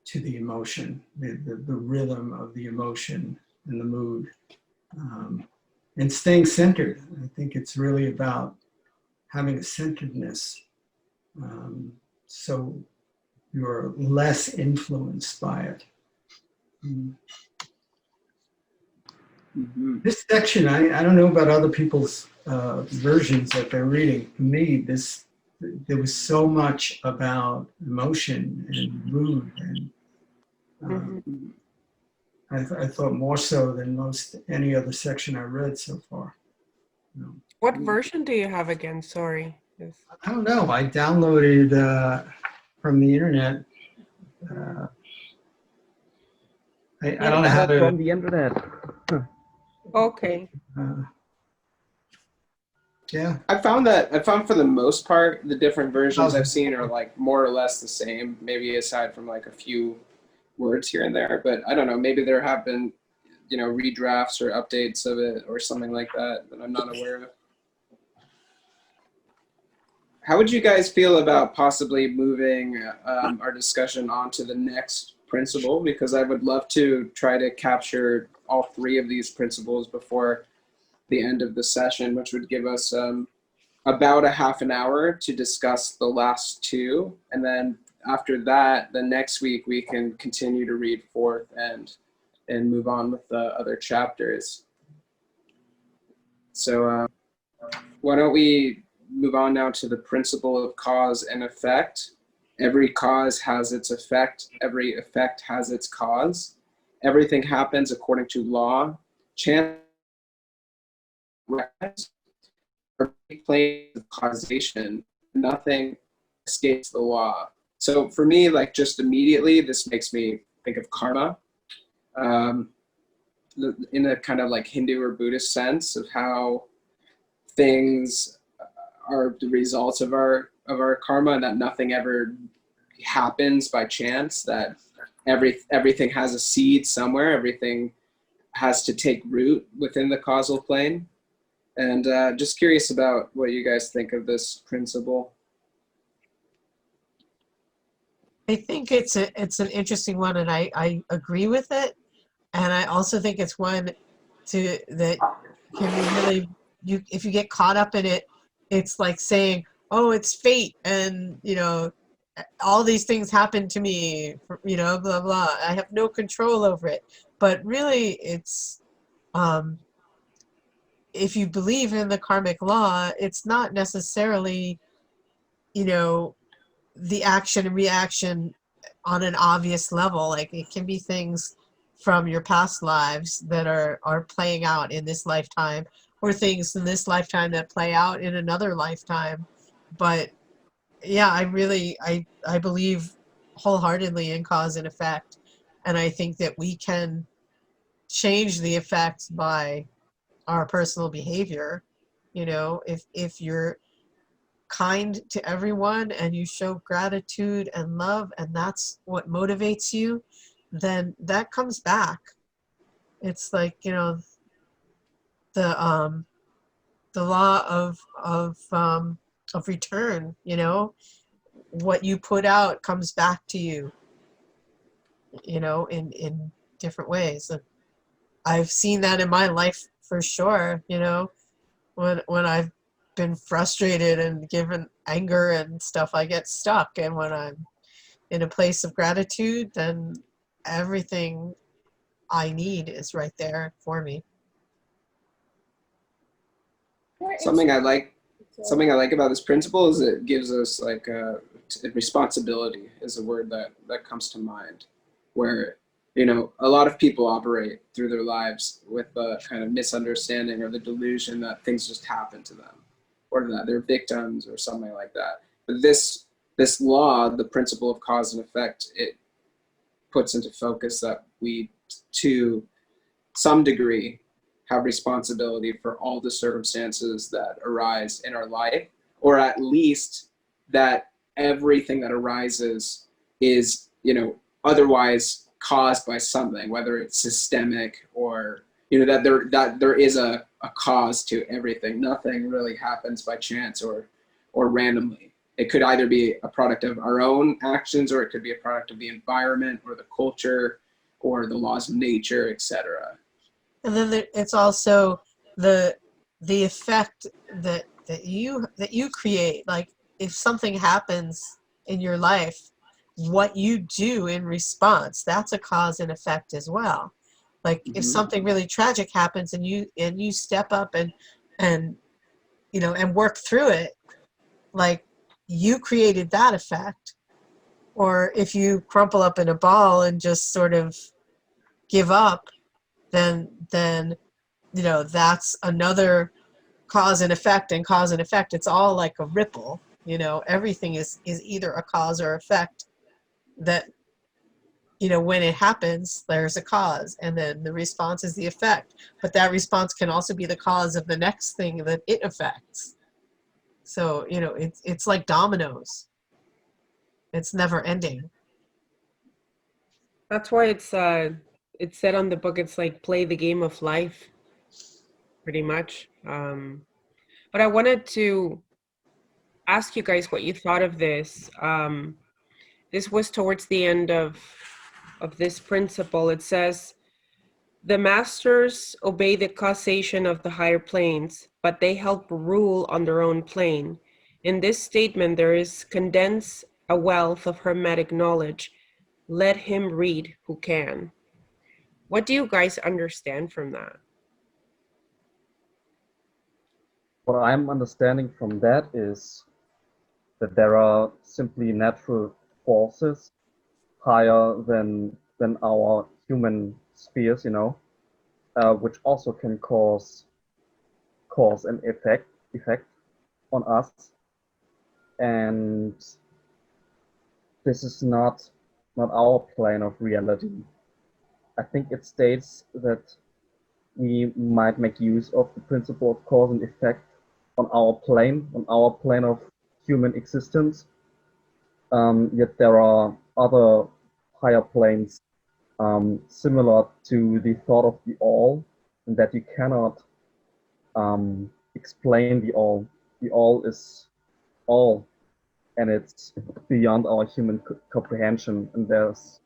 [SPEAKER 6] to the emotion, the rhythm of the emotion and the mood, and staying centered. I think it's really about having a centeredness, so you're less influenced by it. This section, I don't know about other people's versions that they're reading. To me, there was so much about emotion and mood, and I thought more so than most any other section I read so far.
[SPEAKER 3] What version do you have again? Sorry.
[SPEAKER 6] I don't know. I downloaded from the internet. I don't know how to.
[SPEAKER 5] From the internet.
[SPEAKER 3] Okay.
[SPEAKER 6] Yeah.
[SPEAKER 1] I found for the most part, the different versions I've seen are like more or less the same, maybe aside from like a few words here and there. But I don't know, maybe there have been, you know, redrafts or updates of it or something like that I'm not aware of. How would you guys feel about possibly moving our discussion onto the next principle, because I would love to try to capture all three of these principles before the end of the session, which would give us about a half an hour to discuss the last two. And then after that, the next week, we can continue to read fourth and move on with the other chapters. So why don't we move on now to the principle of cause and effect. Every cause has its effect. Every effect has its cause. Everything happens according to law. Chance planes of causation. Nothing escapes the law. So for me, like just immediately, this makes me think of karma in a kind of like Hindu or Buddhist sense of how things are the results of our karma, and that nothing ever happens by chance, that everything has a seed somewhere, everything has to take root within the causal plane. And just curious about what you guys think of this principle.
[SPEAKER 2] I think it's an interesting one, and I agree with it. And I also think it's one that can be really, if you get caught up in it, it's like saying, oh, it's fate, and all these things happen to me, blah blah. I have no control over it. But really, it's if you believe in the karmic law, it's not necessarily the action and reaction on an obvious level. Like, it can be things from your past lives that are playing out in this lifetime, or things in this lifetime that play out in another lifetime. But yeah, I believe wholeheartedly in cause and effect, and I think that we can change the effects by our personal behavior. If you're kind to everyone and you show gratitude and love, and that's what motivates you, then that comes back. It's like the law of return. What you put out comes back to you, in different ways. And I've seen that in my life for sure. When I've been frustrated and given anger and stuff, I get stuck. And when I'm in a place of gratitude, then everything I need is right there for me.
[SPEAKER 1] Something I like about this principle is it gives us like a responsibility is a word that comes to mind, where a lot of people operate through their lives with the kind of misunderstanding or the delusion that things just happen to them, or that they're victims or something like that. But this law, the principle of cause and effect, it puts into focus that we, to some degree, have responsibility for all the circumstances that arise in our life, or at least that everything that arises is, otherwise caused by something, whether it's systemic or, that there is a cause to everything. Nothing really happens by chance or randomly. It could either be a product of our own actions, or it could be a product of the environment or the culture or the laws of nature, etc.
[SPEAKER 2] And then it's also the effect that you create. Like, if something happens in your life, what you do in response, that's a cause and effect as well. Like, if something really tragic happens and you step up and work through it, like, you created that effect. Or if you crumple up in a ball and just sort of give up, then that's another cause and effect. And cause and effect, it's all like a ripple. Everything is either a cause or effect. That when it happens, there's a cause, and then the response is the effect. But that response can also be the cause of the next thing that it affects. So it's like dominoes. It's never ending.
[SPEAKER 3] That's why it's said on the book, it's like play the game of life, pretty much. But I wanted to ask you guys what you thought of this. This was towards the end of of this principle, it says, the masters obey the causation of the higher planes, but they help rule on their own plane. In this statement, there is condensed a wealth of Hermetic knowledge. Let him read who can. What do you guys understand from that?
[SPEAKER 5] What I'm understanding from that is that there are simply natural forces higher than our human spheres, you know, which also can cause an effect on us. And this is not our plane of reality. I think it states that we might make use of the principle of cause and effect on our plane of human existence. Yet there are other higher planes similar to the thought of the all, and that you cannot explain the all. The all is all, and it's beyond our human comprehension. And there's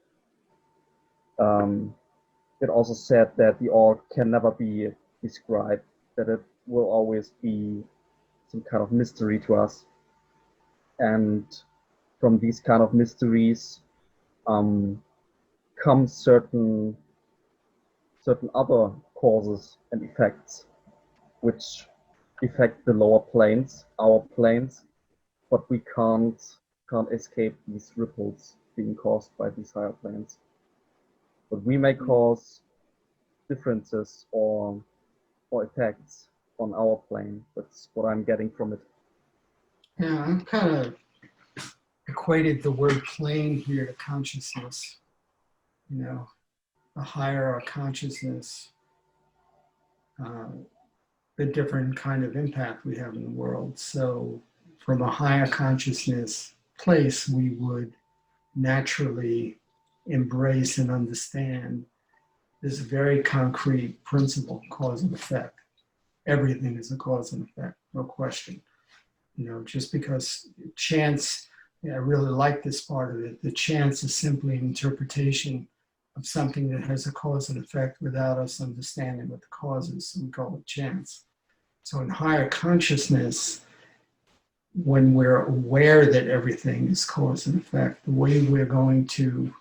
[SPEAKER 5] it also said that the all can never be described, that it will always be some kind of mystery to us. And from these kind of mysteries come certain other causes and effects, which affect the lower planes, our planes, but we can't escape these ripples being caused by these higher planes. But we may cause differences or effects on our plane. That's what I'm getting from it.
[SPEAKER 6] Yeah, I'm kind of equated the word plane here to consciousness. You know, the higher our consciousness, the different kind of impact we have in the world. So from a higher consciousness place, we would naturally embrace and understand this very concrete principle, cause and effect. Everything is a cause and effect, no question. You know, just because chance, I really like this part of it, the chance is simply an interpretation of something that has a cause and effect without us understanding what the cause is, so we call it chance. So in higher consciousness, when we're aware that everything is cause and effect, the way we're going to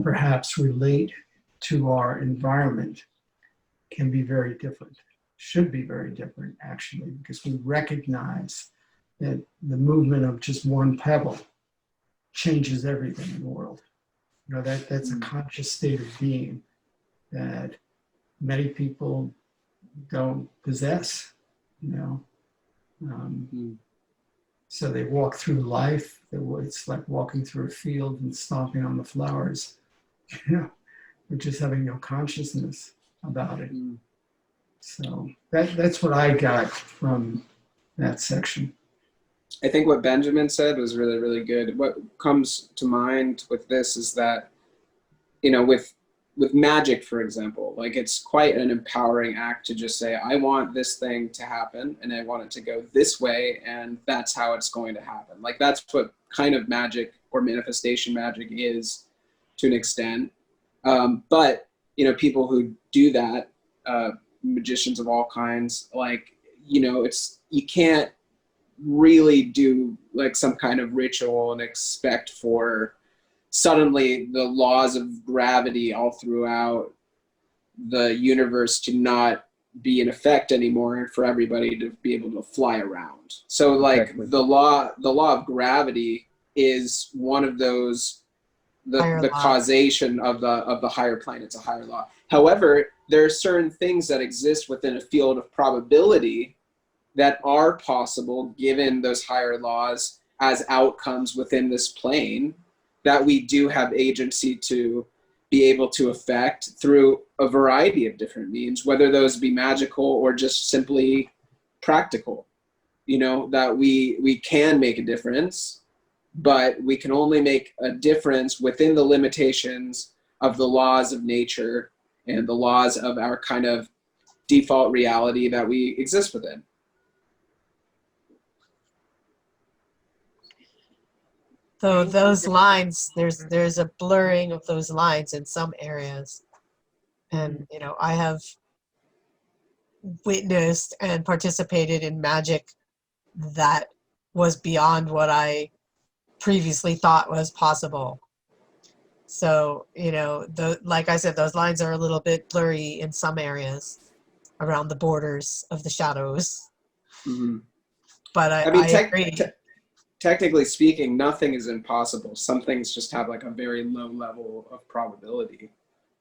[SPEAKER 6] perhaps relate to our environment can be very different, should be very different actually, because we recognize that the movement of just one pebble changes everything in the world. You know, that's a conscious state of being that many people don't possess, you know. So they walk through life, it's like walking through a field and stomping on the flowers, you know, but just having no consciousness about it. So that's what I got from that section.
[SPEAKER 1] I think what Benjamin said was really, really good. What comes to mind with this is that, you know, with magic, for example, like it's quite an empowering act to just say, I want this thing to happen and I want it to go this way, and that's how it's going to happen. Like that's what kind of magic or manifestation magic is to an extent. But, you know, people who do that, magicians of all kinds, like, you know, you can't really do like some kind of ritual and expect for suddenly the laws of gravity all throughout the universe to not be in effect anymore and for everybody to be able to fly around. So like
[SPEAKER 5] Exactly.
[SPEAKER 1] the law of gravity is one of those, the causation of the higher plane. It's a higher law. However, there are certain things that exist within a field of probability that are possible given those higher laws as outcomes within this plane that we do have agency to be able to affect through a variety of different means, whether those be magical or just simply practical. You know, that we can make a difference, but we can only make a difference within the limitations of the laws of nature and the laws of our kind of default reality that we exist within.
[SPEAKER 2] Though
[SPEAKER 3] Thank
[SPEAKER 2] those
[SPEAKER 3] you.
[SPEAKER 2] lines, there's a blurring of those lines in some areas. And, you know, I have witnessed and participated in magic that was beyond what I previously thought was possible. So, you know, like I said, those lines are a little bit blurry in some areas around the borders of the shadows.
[SPEAKER 1] Mm-hmm.
[SPEAKER 2] But
[SPEAKER 1] I mean,
[SPEAKER 2] I agree.
[SPEAKER 1] technically speaking, nothing is impossible. Some things just have like a very low level of probability.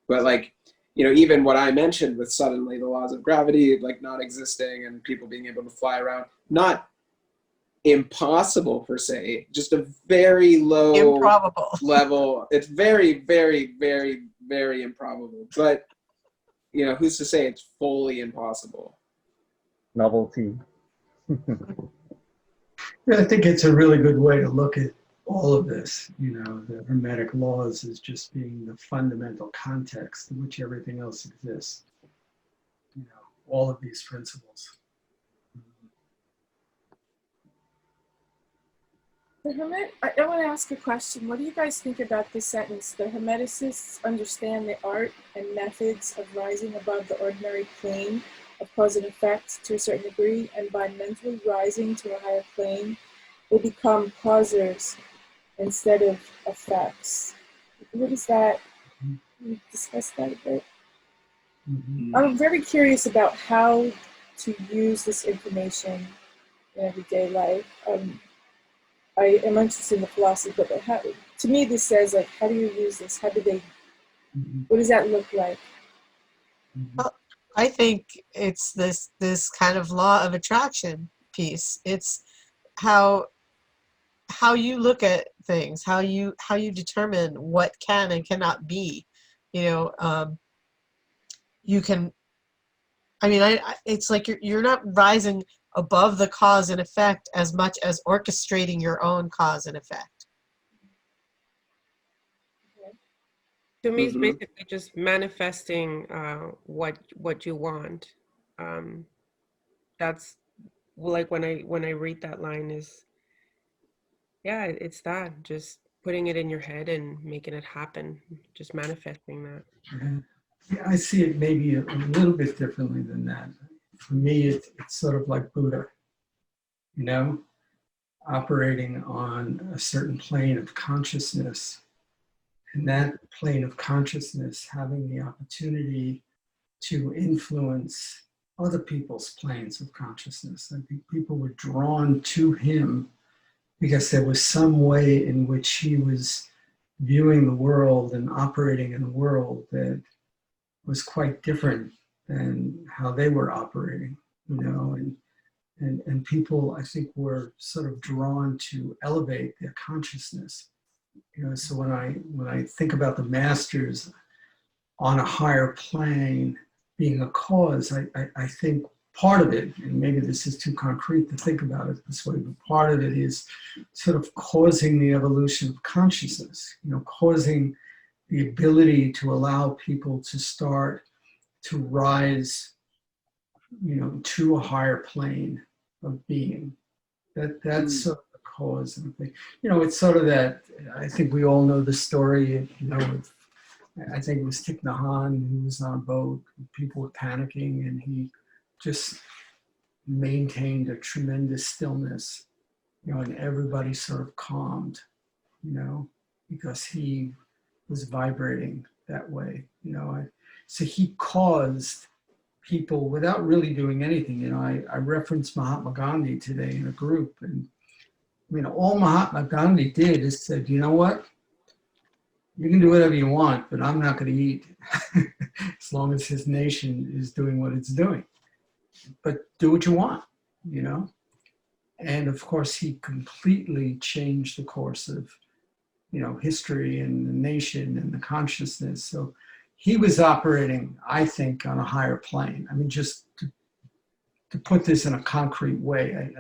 [SPEAKER 1] But like, you know, even what I mentioned with suddenly the laws of gravity like not existing and people being able to fly around, not impossible per se, just a very low
[SPEAKER 2] Improbable.
[SPEAKER 1] level. It's very, very, very, very improbable. But, you know, who's to say it's fully impossible?
[SPEAKER 5] Novelty.
[SPEAKER 6] I think it's a really good way to look at all of this. You know, the Hermetic laws as just being the fundamental context in which everything else exists. You know, all of these principles.
[SPEAKER 4] I want to ask a question. What do you guys think about this sentence? The Hermeticists understand the art and methods of rising above the ordinary plane of cause and effect to a certain degree, and by mentally rising to a higher plane, they become causers instead of effects. What is that? Can you discuss that a bit?
[SPEAKER 6] Mm-hmm.
[SPEAKER 4] I'm very curious about how to use this information in everyday life. I am interested in the philosophy, but to me this says, like, how do you use this? How do they, what does that look like?
[SPEAKER 2] Well, I think it's this kind of law of attraction piece. It's how you look at things, how you determine what can and cannot be. You know, you can. I mean, it's like you're not rising above the cause and effect as much as orchestrating your own cause and effect.
[SPEAKER 3] To me, it's
[SPEAKER 1] Mm-hmm.
[SPEAKER 3] basically just manifesting what you want. That's like when I read that line is, yeah, it's that, just putting it in your head and making it happen, just manifesting that.
[SPEAKER 6] Yeah, I see it maybe a little bit differently than that. For me, it's sort of like Buddha, you know, operating on a certain plane of consciousness. And that plane of consciousness having the opportunity to influence other people's planes of consciousness. I think people were drawn to him because there was some way in which he was viewing the world and operating in a world that was quite different than how they were operating, you know, and people, I think, were sort of drawn to elevate their consciousness. You know, so when I think about the masters on a higher plane being a cause, I think part of it, and maybe this is too concrete to think about it this way, but part of it is sort of causing the evolution of consciousness, you know, causing the ability to allow people to start to rise, you know, to a higher plane of being. That's sort of the cause. And you know, it's sort of that, I think we all know the story, you know, with, I think it was Thich Nhat Hanh, who was on a boat, people were panicking, and he just maintained a tremendous stillness, you know, and everybody sort of calmed, you know, because he was vibrating that way, you know. So he caused people without really doing anything. You know, I referenced Mahatma Gandhi today in a group, and I mean, all Mahatma Gandhi did is said, you know what? You can do whatever you want, but I'm not going to eat as long as his nation is doing what it's doing. But do what you want, you know? And of course, he completely changed the course of, you know, history and the nation and the consciousness. So he was operating, I think, on a higher plane. I mean, just to put this in a concrete way,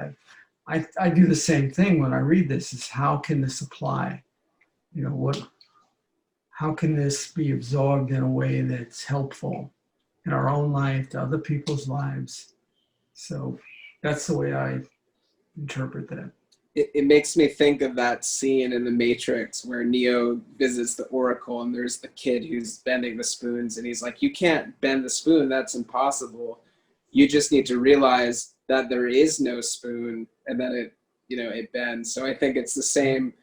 [SPEAKER 6] I do the same thing when I read this, is how can this apply? You know, how can this be absorbed in a way that's helpful in our own life, to other people's lives? So that's the way I interpret that.
[SPEAKER 1] it makes me think of that scene in The Matrix where Neo visits the Oracle and there's the kid who's bending the spoons and he's like, you can't bend the spoon, that's impossible. You just need to realize that there is no spoon and that it, it bends. So I think it's the same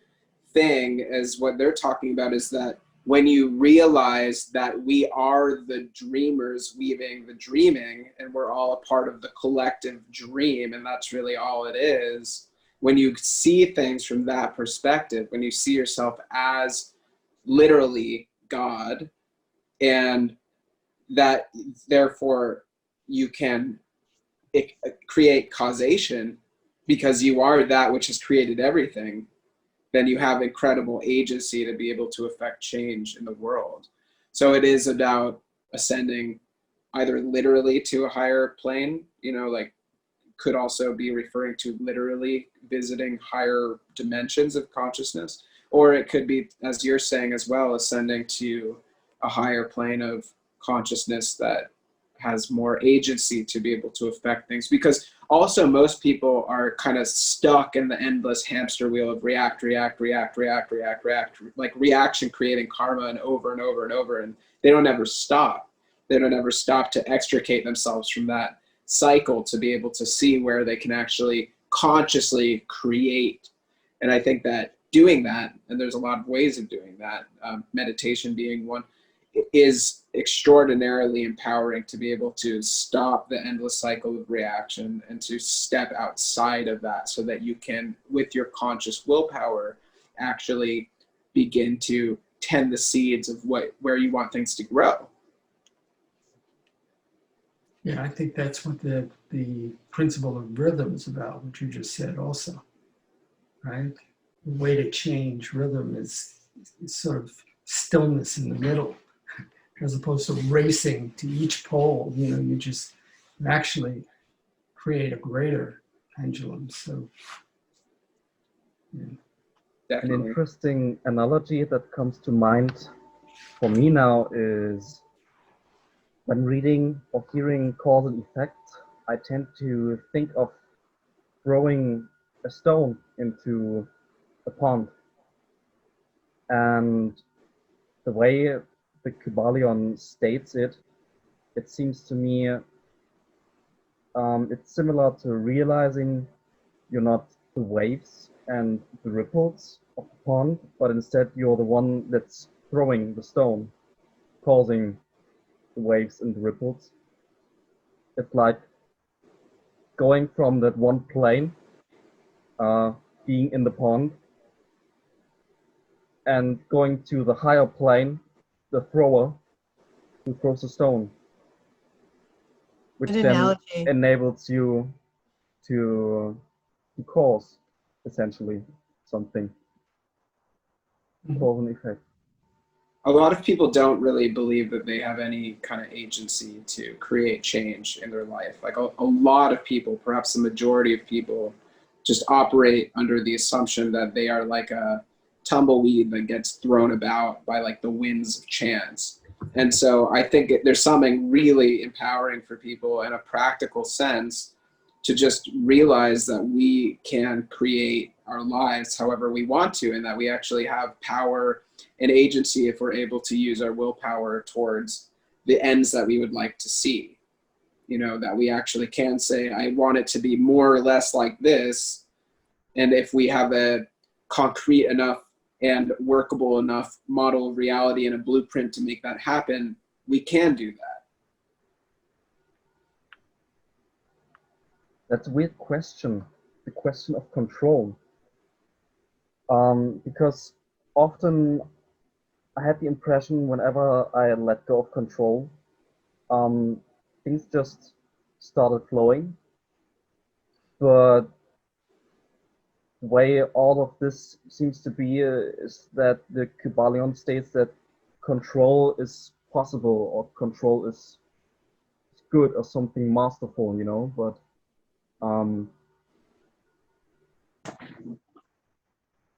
[SPEAKER 1] thing as what they're talking about, is that when you realize that we are the dreamers weaving the dreaming and we're all a part of the collective dream, and that's really all it is. When you see things from that perspective, when you see yourself as literally God, and that therefore you can create causation because you are that which has created everything, then you have incredible agency to be able to affect change in the world. So it is about ascending either literally to a higher plane, like could also be referring to literally visiting higher dimensions of consciousness, or it could be, as you're saying as well, ascending to a higher plane of consciousness that has more agency to be able to affect things. Because also most people are kind of stuck in the endless hamster wheel of react, like reaction creating karma and over and over and over, and they don't ever stop. They don't ever stop to extricate themselves from that cycle to be able to see where they can actually consciously create. And I think that doing that, and there's a lot of ways of doing that, meditation being one, is extraordinarily empowering to be able to stop the endless cycle of reaction and to step outside of that so that you can, with your conscious willpower, actually begin to tend the seeds of where you want things to grow.
[SPEAKER 6] Yeah, I think that's what the principle of rhythm is about, what you just said also, right? The way to change rhythm is sort of stillness in the middle, as opposed to racing to each pole. You just actually create a greater pendulum. So, yeah.
[SPEAKER 1] Definitely.
[SPEAKER 5] An interesting analogy that comes to mind for me now is when reading or hearing cause and effect, I tend to think of throwing a stone into a pond. And the way the Kybalion states it, it seems to me it's similar to realizing you're not the waves and the ripples of the pond, but instead you're the one that's throwing the stone, causing the waves and the ripples. It's like going from that one plane, being in the pond, and going to the higher plane, the thrower, who throws the stone, which
[SPEAKER 2] Good
[SPEAKER 5] then
[SPEAKER 2] analogy.
[SPEAKER 5] enables you to cause, essentially, something, cause and effect.
[SPEAKER 1] A lot of people don't really believe that they have any kind of agency to create change in their life. Like a lot of people, perhaps the majority of people, just operate under the assumption that they are like a tumbleweed that gets thrown about by like the winds of chance. And so I think there's something really empowering for people in a practical sense to just realize that we can create our lives however we want to, and that we actually have power and agency if we're able to use our willpower towards the ends that we would like to see. That we actually can say, I want it to be more or less like this. And if we have a concrete enough and workable enough model of reality and a blueprint to make that happen, we can do that.
[SPEAKER 5] That's a weird question, the question of control. Because often I had the impression whenever I let go of control, things just started flowing. But the way all of this seems to be is that the Kybalion states that control is possible, or control is good, or something masterful, but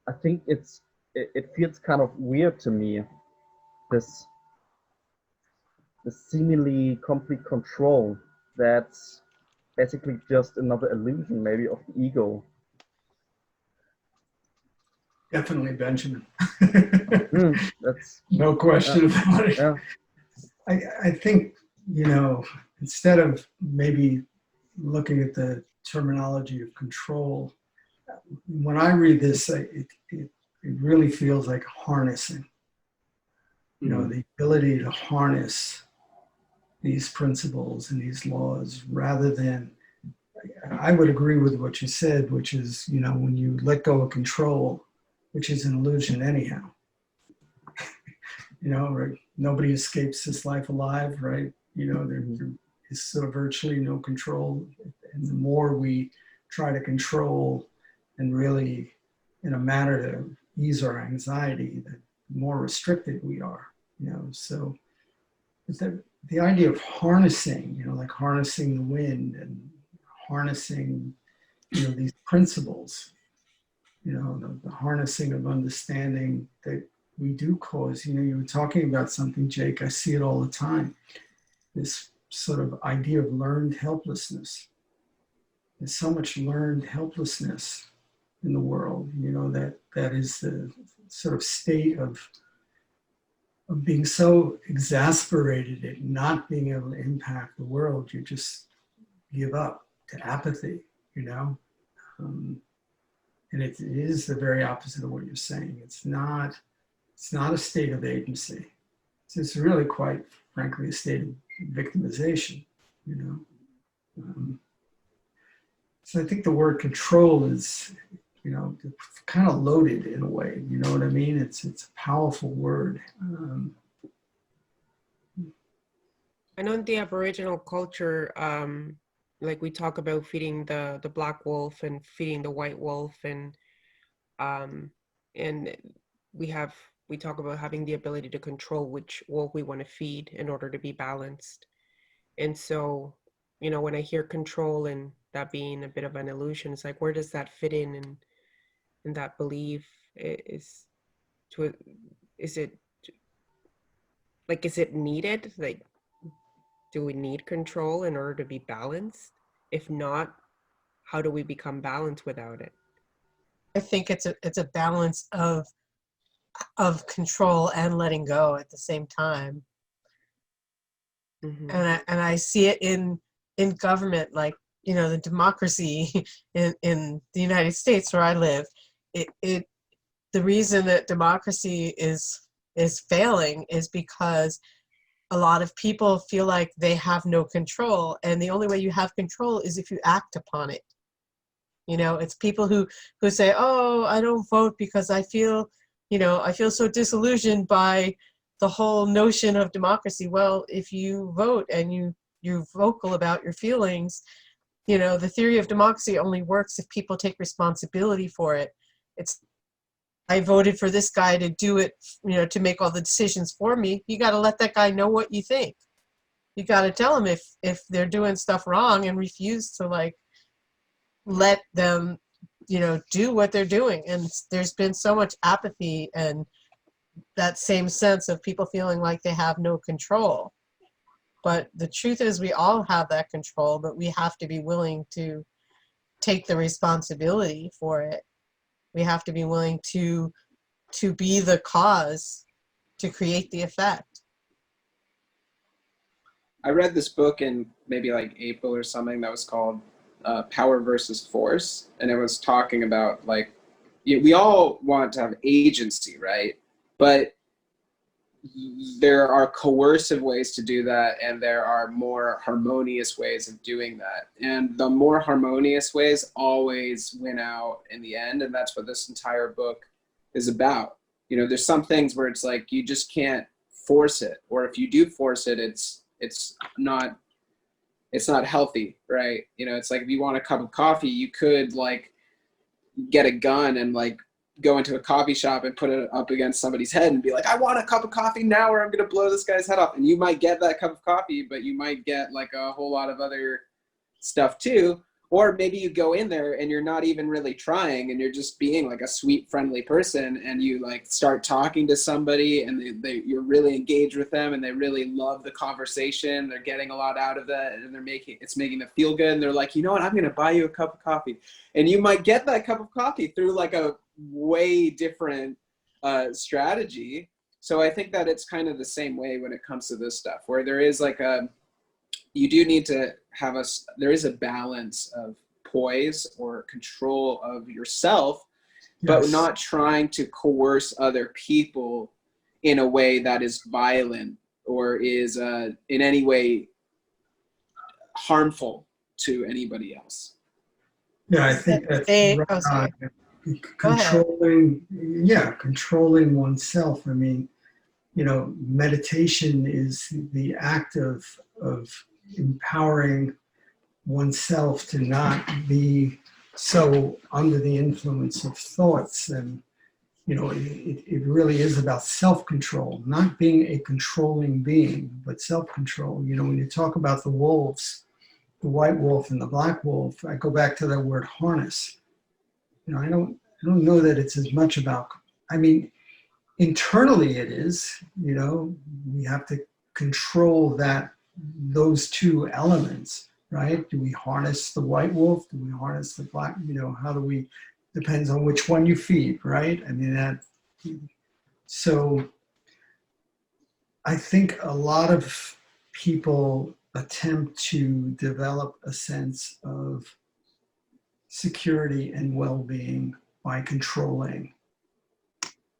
[SPEAKER 5] I think it feels kind of weird to me, this seemingly complete control that's basically just another illusion maybe of the ego.
[SPEAKER 6] Definitely Benjamin.
[SPEAKER 5] That's
[SPEAKER 6] No question about it.
[SPEAKER 5] yeah.
[SPEAKER 6] I think, instead of maybe looking at the terminology of control, when I read this, it really feels like harnessing. The ability to harness these principles and these laws rather than, I would agree with what you said, which is, when you let go of control, which is an illusion anyhow, right? Nobody escapes this life alive, right? There is sort of virtually no control. And the more we try to control and really, in a manner to ease our anxiety, the more restricted we are, So the idea of harnessing, like harnessing the wind and harnessing, these principles, the harnessing of understanding that we do cause, you were talking about something, Jake, I see it all the time, this sort of idea of learned helplessness. There's so much learned helplessness in the world, that is the sort of state of being so exasperated at not being able to impact the world, you just give up to apathy, and it is the very opposite of what you're saying. It's not a state of agency. It's really quite frankly a state of victimization, So I think the word control is, kind of loaded in a way. You know what I mean? It's a powerful word.
[SPEAKER 3] I know in the Aboriginal culture, like we talk about feeding the black wolf and feeding the white wolf, and we talk about having the ability to control which wolf we want to feed in order to be balanced. And so, when I hear control and that being a bit of an illusion, it's like, where does that fit in that belief? Is it needed? Like, do we need control in order to be balanced? If not, how do we become balanced without it?
[SPEAKER 2] I think it's a balance of control and letting go at the same time.
[SPEAKER 3] Mm-hmm.
[SPEAKER 2] And I see it in government, like, the democracy in the United States where I live. The reason that democracy is failing is because a lot of people feel like they have no control, and the only way you have control is if you act upon it. It's people who say, "Oh, I don't vote because I feel so disillusioned by the whole notion of democracy." Well, if you vote and you're vocal about your feelings, the theory of democracy only works if people take responsibility for it. I voted for this guy to do it, to make all the decisions for me. You got to let that guy know what you think. You got to tell him if they're doing stuff wrong and refuse to let them, do what they're doing. And there's been so much apathy and that same sense of people feeling like they have no control. But the truth is we all have that control, but we have to be willing to take the responsibility for it. We have to be willing to be the cause, to create the effect.
[SPEAKER 1] I read this book in maybe like April or something that was called Power versus Force. And it was talking about we all want to have agency, right? But there are coercive ways to do that, and there are more harmonious ways of doing that. And the more harmonious ways always win out in the end, and that's what this entire book is about. There's some things where it's like you just can't force it, or if you do force it, it's not healthy, right? It's like if you want a cup of coffee, you could get a gun and go into a coffee shop and put it up against somebody's head and be like, I want a cup of coffee now or I'm going to blow this guy's head off. And you might get that cup of coffee, but you might get a whole lot of other stuff too. Or maybe you go in there and you're not even really trying and you're just being a sweet, friendly person, and you start talking to somebody and you're really engaged with them and they really love the conversation. They're getting a lot out of that and it's making them feel good. And they're like, you know what, I'm going to buy you a cup of coffee. And you might get that cup of coffee through a way different strategy. So I think that it's kind of the same way when it comes to this stuff, where there is like you do need to have there is a balance of poise or control of yourself, but
[SPEAKER 6] Yes.
[SPEAKER 1] not trying to coerce other people in a way that is violent or is in any way harmful to anybody else.
[SPEAKER 6] Yeah, I think that's right
[SPEAKER 2] Oh, sorry.
[SPEAKER 6] on.
[SPEAKER 2] Go ahead.
[SPEAKER 6] Controlling oneself. I mean, meditation is the act of empowering oneself to not be so under the influence of thoughts. And it really is about self-control, not being a controlling being, but self-control. When you talk about the wolves, the white wolf and the black wolf, I go back to that word harness. I don't know that it's as much about, I mean, internally it is, we have to control those two elements, right? Do we harness the white wolf? Do we harness the black? How do we, depends on which one you feed, right? I mean, so I think a lot of people attempt to develop a sense of security and well-being by controlling.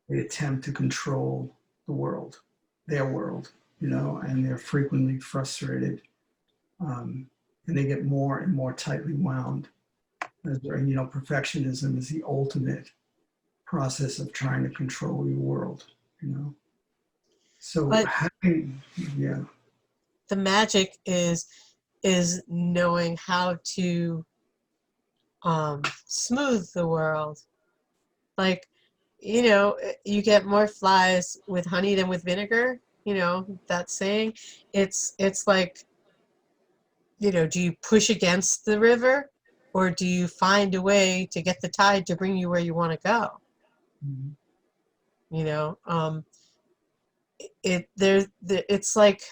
[SPEAKER 6] They attempt to control the world, their world, and they're frequently frustrated, and they get more and more tightly wound. Perfectionism is the ultimate process of trying to control your world, So
[SPEAKER 2] But
[SPEAKER 6] yeah.
[SPEAKER 2] the magic is knowing how to smooth the world. Like, you get more flies with honey than with vinegar. That saying. It's like, do you push against the river, or do you find a way to get the tide to bring you where you want to go?
[SPEAKER 6] Mhm.
[SPEAKER 2] It's like,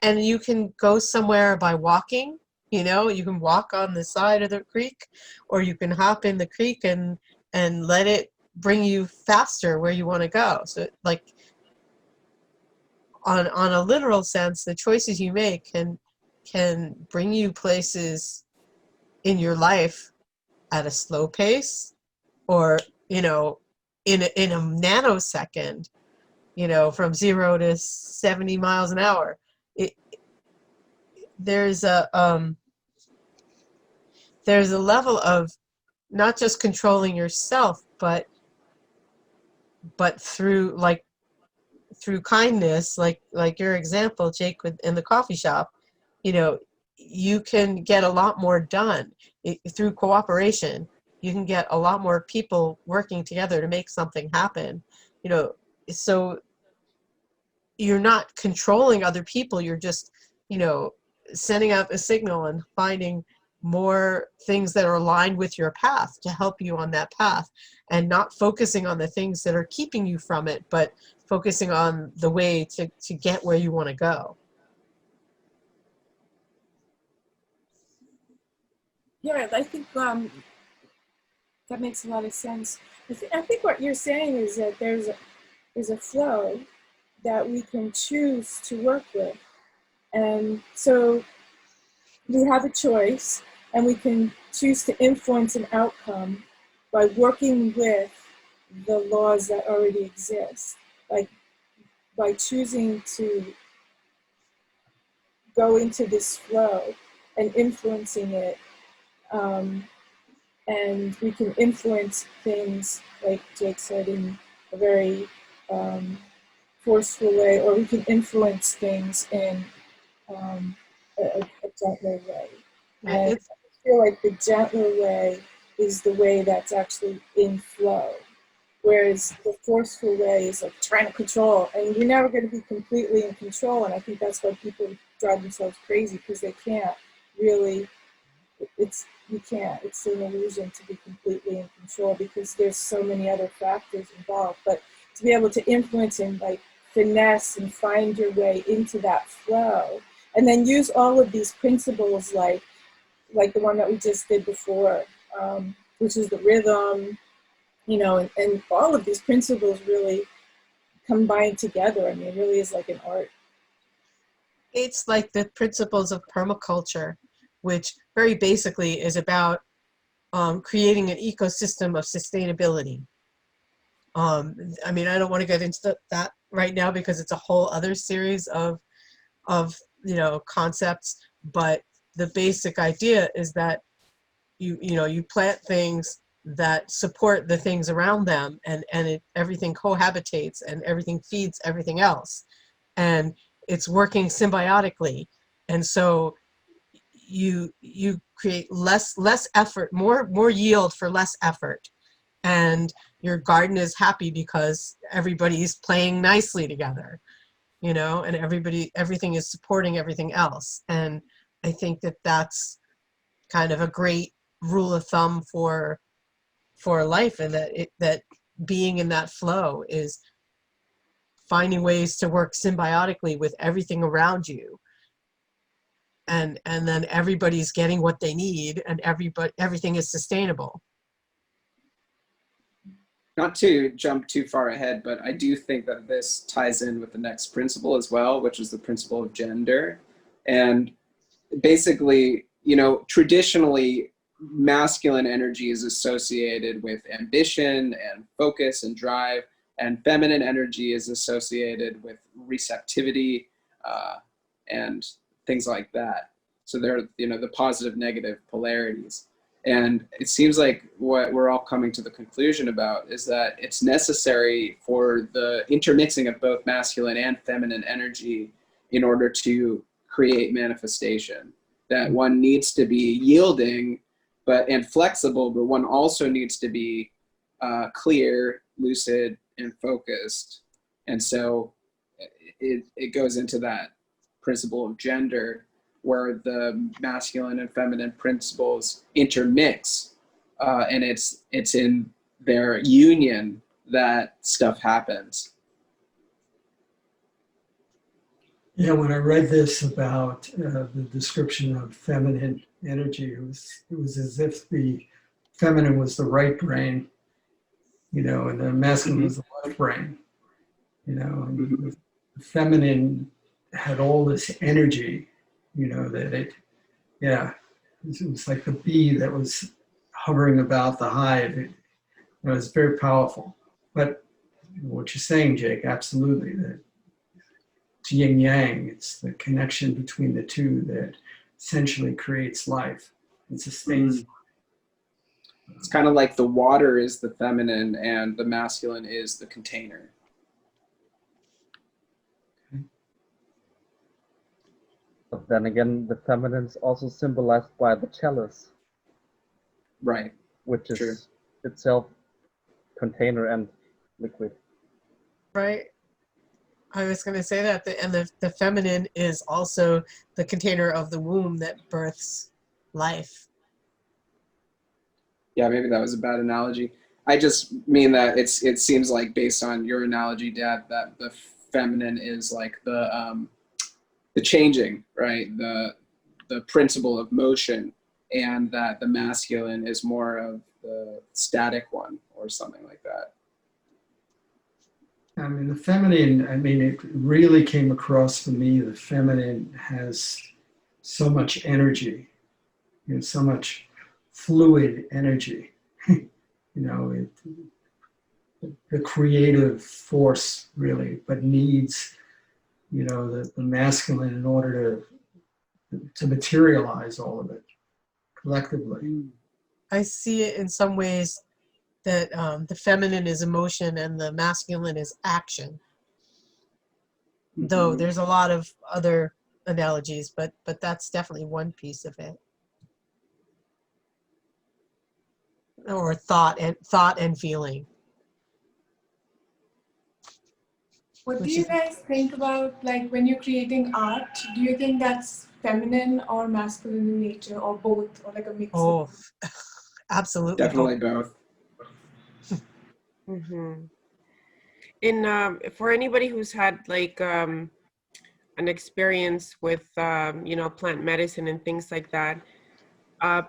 [SPEAKER 2] and you can go somewhere by walking. You can walk on the side of the creek, or you can hop in the creek and let it bring you faster where you want to go. So, like, on a literal sense, the choices you make can bring you places in your life at a slow pace, or in a nanosecond, from 0 to 70 miles an hour. There's a level of not just controlling yourself, but through kindness, like your example, Jake, in the coffee shop. You can get a lot more done through cooperation. You can get a lot more people working together to make something happen. So you're not controlling other people. You're just, sending out a signal and finding more things that are aligned with your path to help you on that path, and not focusing on the things that are keeping you from it, but focusing on the way to get where you want to go.
[SPEAKER 4] Yeah, I think that makes a lot of sense. I think what you're saying is that there's a flow that we can choose to work with. And so we have a choice, and we can choose to influence an outcome by working with the laws that already exist, like by choosing to go into this flow and influencing it. And we can influence things, like Jake said, in a very forceful way, or we can influence things in a gentler way. And I feel like the gentler way is the way that's actually in flow, whereas the forceful way is like trying to control, and you're never going to be completely in control. And I think that's why people drive themselves crazy, because they can't really. You can't. It's an illusion to be completely in control, because there's so many other factors involved. But to be able to influence and like finesse and find your way into that flow, and then use all of these principles, like the one that we just did before, which is the rhythm, you know, and all of these principles really combine together. I mean, it really is like an art.
[SPEAKER 2] It's like the principles of permaculture, which very basically is about creating an ecosystem of sustainability. I mean, I don't want to get into that right now because it's a whole other series of you know, concepts, but the basic idea is that you plant things that support the things around them, and everything cohabitates and everything feeds everything else, and it's working symbiotically. And so you create less effort, more yield for less effort, and your garden is happy because everybody's playing nicely together, you know, and everything is supporting everything else. And I think that that's kind of a great rule of thumb for life, and that being in that flow is finding ways to work symbiotically with everything around you, and then everybody's getting what they need, and everything is sustainable.
[SPEAKER 1] Not to jump too far ahead, but I do think that this ties in with the next principle as well, which is the principle of gender. And basically, you know, traditionally, masculine energy is associated with ambition and focus and drive, and feminine energy is associated with receptivity and things like that. So there are, you know, the positive, negative polarities. And it seems like what we're all coming to the conclusion about is that it's necessary for the intermixing of both masculine and feminine energy in order to create manifestation. That one needs to be yielding and flexible, but one also needs to be clear, lucid, and focused. And so it goes into that principle of gender, where the masculine and feminine principles intermix, and it's in their union that stuff happens.
[SPEAKER 6] Yeah, when I read this about the description of feminine energy, it was as if the feminine was the right brain, you know, and the masculine was the left brain, you know, and the feminine had all this energy, you know, that it was like the bee that was hovering about the hive. It was very powerful. But what you're saying, Jake, absolutely, that it's yin yang. It's the connection between the two that essentially creates life and sustains life.
[SPEAKER 1] It's kind of like the water is the feminine and the masculine is the container.
[SPEAKER 5] But then again, the feminine is also symbolized by the chalice.
[SPEAKER 1] Right.
[SPEAKER 5] Which is itself container and liquid.
[SPEAKER 2] Right. I was going to say that, and the feminine is also the container of the womb that births life.
[SPEAKER 1] Yeah, maybe that was a bad analogy. I just mean that it seems like, based on your analogy, Dad, that the feminine is like the changing, right? The principle of motion, and that the masculine is more of the static one or something like that.
[SPEAKER 6] I mean, the feminine, I mean, it really came across for me, the feminine has so much energy, you know, so much fluid energy, you know, the creative force really, but needs, you know, the masculine in order to materialize all of it collectively.
[SPEAKER 2] I see it in some ways that the feminine is emotion and the masculine is action. Though there's a lot of other analogies, but that's definitely one piece of it. Or thought and feeling.
[SPEAKER 7] What do you guys think about, like, when you're creating art? Do you think that's feminine or masculine in nature, or both, or like a mix?
[SPEAKER 2] Oh, absolutely.
[SPEAKER 1] Definitely both.
[SPEAKER 3] For anybody who's had like an experience with you know, plant medicine and things like that,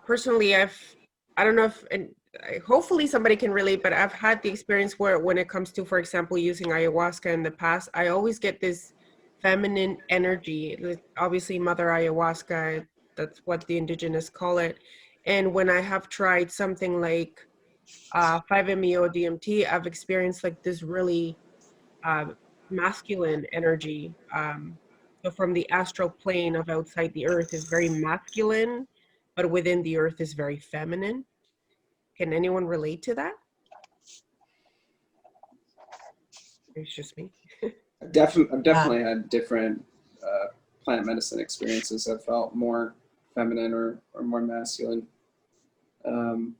[SPEAKER 3] personally, I don't know if, and hopefully somebody can relate, but I've had the experience where when it comes to, for example, using ayahuasca in the past, I always get this feminine energy. Obviously, Mother Ayahuasca, that's what the indigenous call it. And when I have tried something like 5-MeO DMT, I've experienced like this really masculine energy. So from the astral plane of outside the earth is very masculine, but within the earth is very feminine. Can anyone relate to that? It's just me.
[SPEAKER 1] I've definitely had different plant medicine experiences. I've felt more feminine or more masculine. And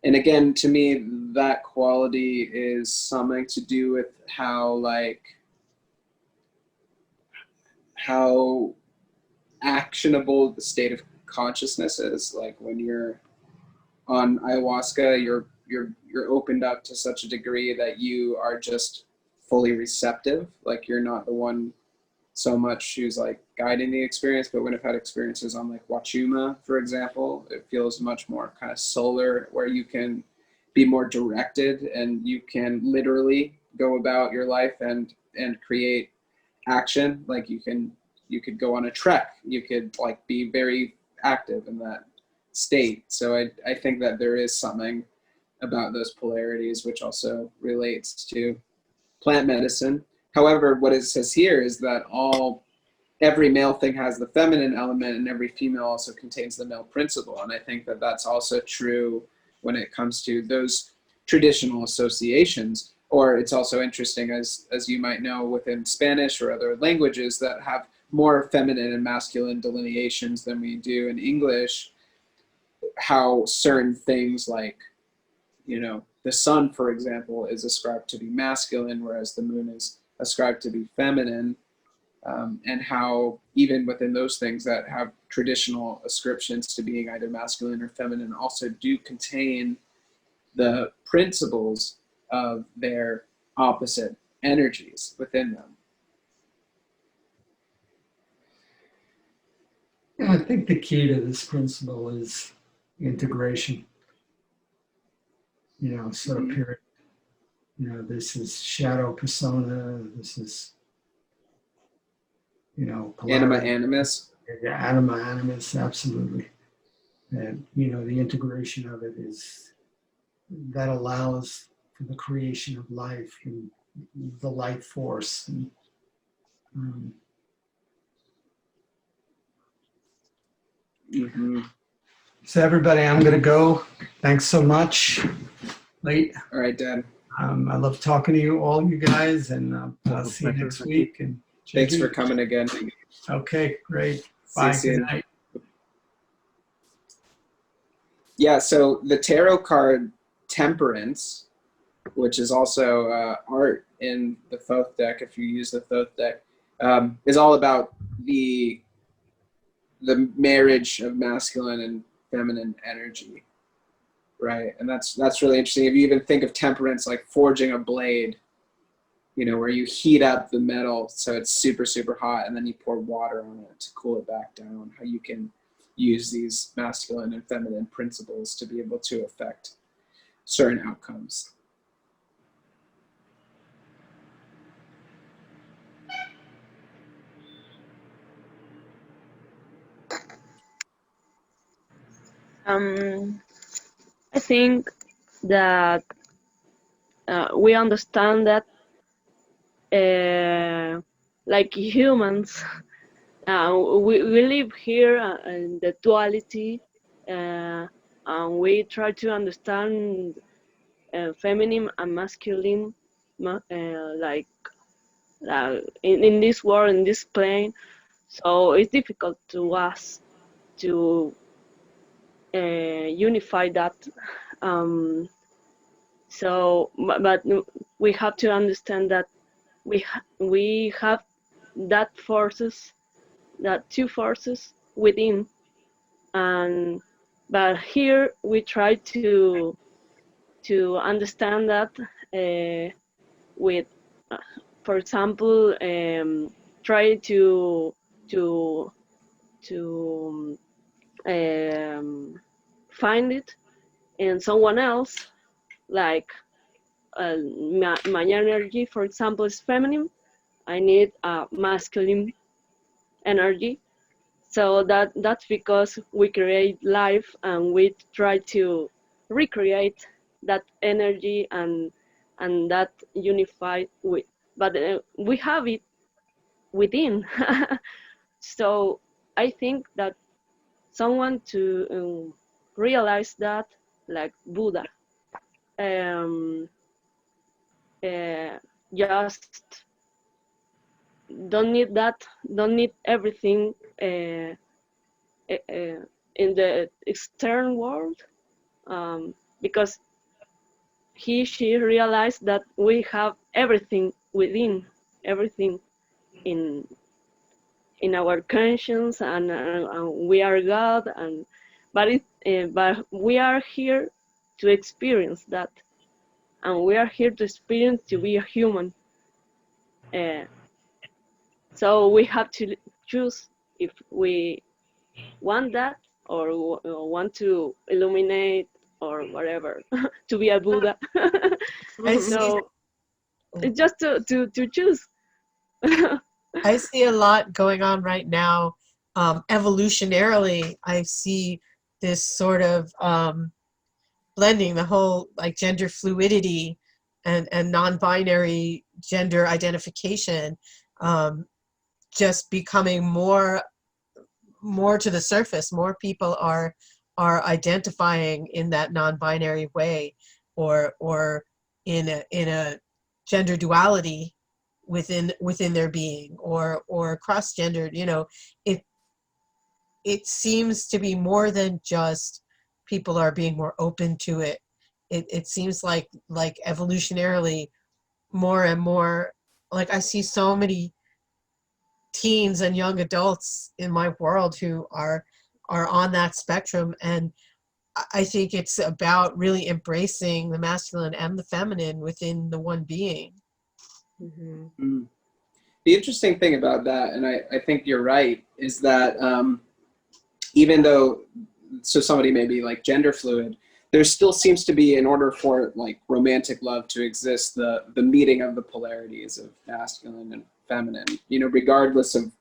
[SPEAKER 1] again, to me, that quality is something to do with how actionable the state of consciousness is. Like when you're on ayahuasca, you're opened up to such a degree that you are just fully receptive. Like you're not the one so much who's like guiding the experience, but when I've had experiences on like Wachuma, for example, it feels much more kind of solar, where you can be more directed and you can literally go about your life and create action. Like you could go on a trek, you could like be very active in that state. So I think that there is something about those polarities which also relates to plant medicine. However, what it says here is that every male thing has the feminine element and every female also contains the male principle. And I think that that's also true when it comes to those traditional associations. Or it's also interesting, as you might know, within Spanish or other languages that have more feminine and masculine delineations than we do in English, how certain things like, the sun, for example, is ascribed to be masculine, whereas the moon is ascribed to be feminine, and how even within those things that have traditional ascriptions to being either masculine or feminine also do contain the principles of their opposite energies within them.
[SPEAKER 6] Yeah, I think the key to this principle is integration. So period. This is shadow persona. This is,
[SPEAKER 1] Anima
[SPEAKER 6] polarity.
[SPEAKER 1] animus.
[SPEAKER 6] Yeah, anima animus, absolutely. And, the integration of it that allows for the creation of life and the light force. And, So everybody, I'm going to go. Thanks so much. Late.
[SPEAKER 1] All right, Dad.
[SPEAKER 6] I love talking to you, all you guys, and I'll see you next week. And
[SPEAKER 1] thanks for coming again.
[SPEAKER 6] Okay, great.
[SPEAKER 1] Bye.
[SPEAKER 6] See you soon. Good night.
[SPEAKER 1] Yeah, so the tarot card Temperance, which is also art in the Thoth deck, if you use the Thoth deck, is all about the marriage of masculine and feminine energy, right? And that's really interesting. If you even think of temperance like forging a blade, where you heat up the metal so it's super, super hot, and then you pour water on it to cool it back down, how you can use these masculine and feminine principles to be able to affect certain outcomes.
[SPEAKER 8] I think that we understand that like humans, we live here in the duality, and we try to understand feminine and masculine, like in this world, in this plane. So it's difficult to us to unify that. So, but we have to understand that we have that two forces within, but here we try to understand that with, for example, try to find it in someone else, like my energy, for example, is feminine. I need a masculine energy. So that's because we create life and we try to recreate that energy and that unified with, but we have it within. So I think that someone to realize that, like Buddha, um, uh, just don't need everything in the external world, because she realized that we have everything within, everything in our conscience, and we are God, and but we are here to experience that, and we are here to experience to be a human. Uh, so we have to choose if we want that, or want to illuminate or whatever, to be a Buddha.
[SPEAKER 2] I see.
[SPEAKER 8] So it's just to choose.
[SPEAKER 2] I see a lot going on right now. Evolutionarily, I see this sort of blending, the whole like gender fluidity and non-binary gender identification, just becoming more to the surface. More people are identifying in that non-binary way, or in a gender duality within their being, or cross-gendered. It seems to be more than just people are being more open to it. It seems like evolutionarily, more and more, like I see so many teens and young adults in my world who are on that spectrum, and I think it's about really embracing the masculine and the feminine within the one being.
[SPEAKER 3] Mm-hmm.
[SPEAKER 1] Mm. The interesting thing about that, and I think you're right, is that even though, so somebody may be like gender fluid, there still seems to be, in order for like romantic love to exist, the meeting of the polarities of masculine and feminine, regardless of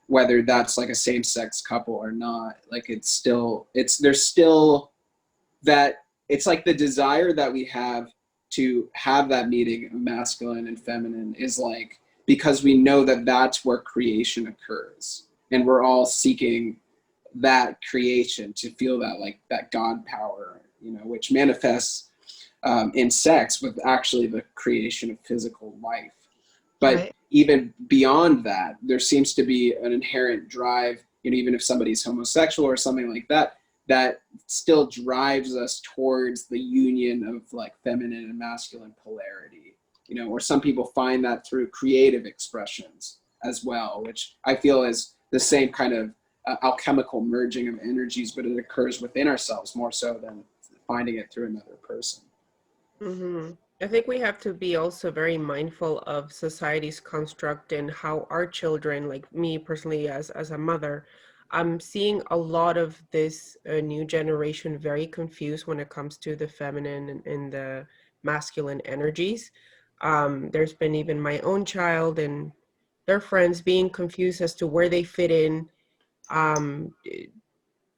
[SPEAKER 1] whether that's like a same-sex couple or not. Like there's still that, it's like the desire that we have to have that meeting of masculine and feminine is like, because we know that that's where creation occurs, and we're all seeking that creation to feel that, like that God power, which manifests in sex with actually the creation of physical life. But
[SPEAKER 2] Right.
[SPEAKER 1] even beyond that, there seems to be an inherent drive, even if somebody's homosexual or something like that, that still drives us towards the union of like feminine and masculine polarity, or some people find that through creative expressions as well, which I feel is the same kind of alchemical merging of energies, but it occurs within ourselves more so than finding it through another person.
[SPEAKER 3] Mm-hmm. I think we have to be also very mindful of society's construct and how our children, like me personally as a mother, I'm seeing a lot of this new generation very confused when it comes to the feminine and the masculine energies. There's been even my own child and their friends being confused as to where they fit in. Um,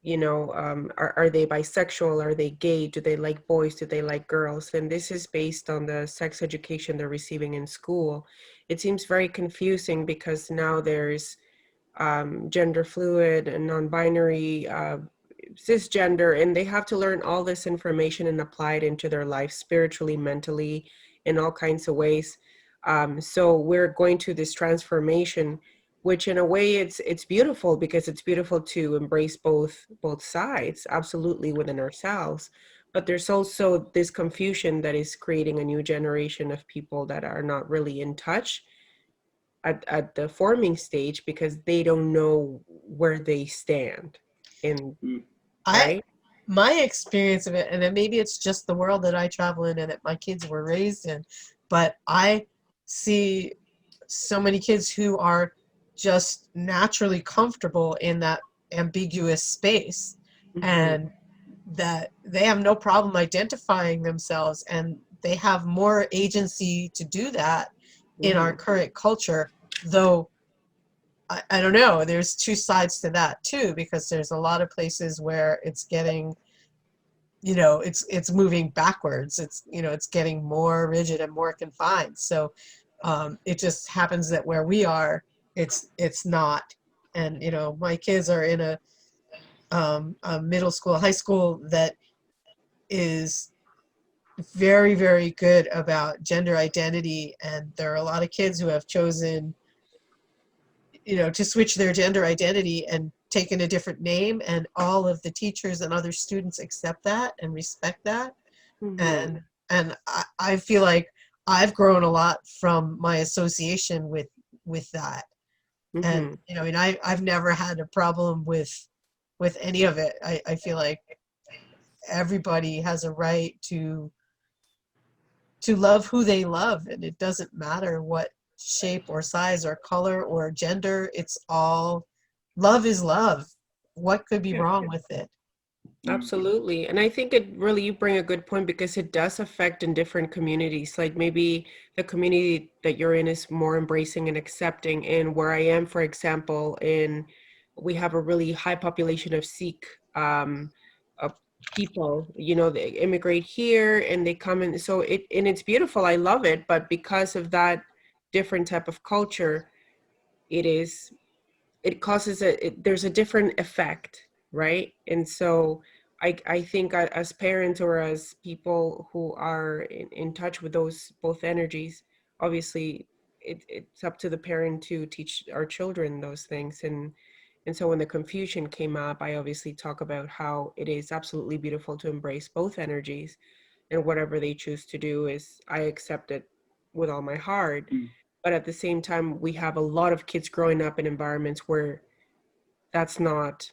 [SPEAKER 3] are they bisexual? Are they gay? Do they like boys? Do they like girls? And this is based on the sex education they're receiving in school. It seems very confusing because now there's gender fluid and non-binary, cisgender, and they have to learn all this information and apply it into their life spiritually, mentally, in all kinds of ways. So we're going to this transformation, which in a way it's beautiful, because it's beautiful to embrace both sides, absolutely, within ourselves. But there's also this confusion that is creating a new generation of people that are not really in touch at the forming stage, because they don't know where they stand in, right?
[SPEAKER 2] My experience of it, and then maybe it's just the world that I travel in and that my kids were raised in, but I see so many kids who are just naturally comfortable in that ambiguous space.
[SPEAKER 3] Mm-hmm.
[SPEAKER 2] And that they have no problem identifying themselves, and they have more agency to do that in our current culture, though I don't know, there's two sides to that too, because there's a lot of places where it's getting, it's moving backwards. It's getting more rigid and more confined. So it just happens that where we are, it's not. And my kids are in a middle school, high school that is very, very good about gender identity, and there are a lot of kids who have chosen to switch their gender identity and taken a different name, and all of the teachers and other students accept that and respect that. And I feel like I've grown a lot from my association with that. And I've never had a problem with any of it. I feel like everybody has a right to love who they love, and it doesn't matter what shape or size or color or gender. It's all love is love. What could be wrong with it?
[SPEAKER 3] Absolutely. And I think you bring a good point, because it does affect in different communities. Like maybe the community that you're in is more embracing and accepting. And where I am, for example, we have a really high population of Sikh people, they immigrate here and they come in. So it's beautiful. I love it. But because of that different type of culture, it causes there's a different effect, right? And so I think as parents or as people who are in touch with those both energies, obviously it's up to the parent to teach our children those things. And so when the confusion came up, I obviously talk about how it is absolutely beautiful to embrace both energies, and whatever they choose to do is I accept it with all my heart. But at the same time, we have a lot of kids growing up in environments where that's not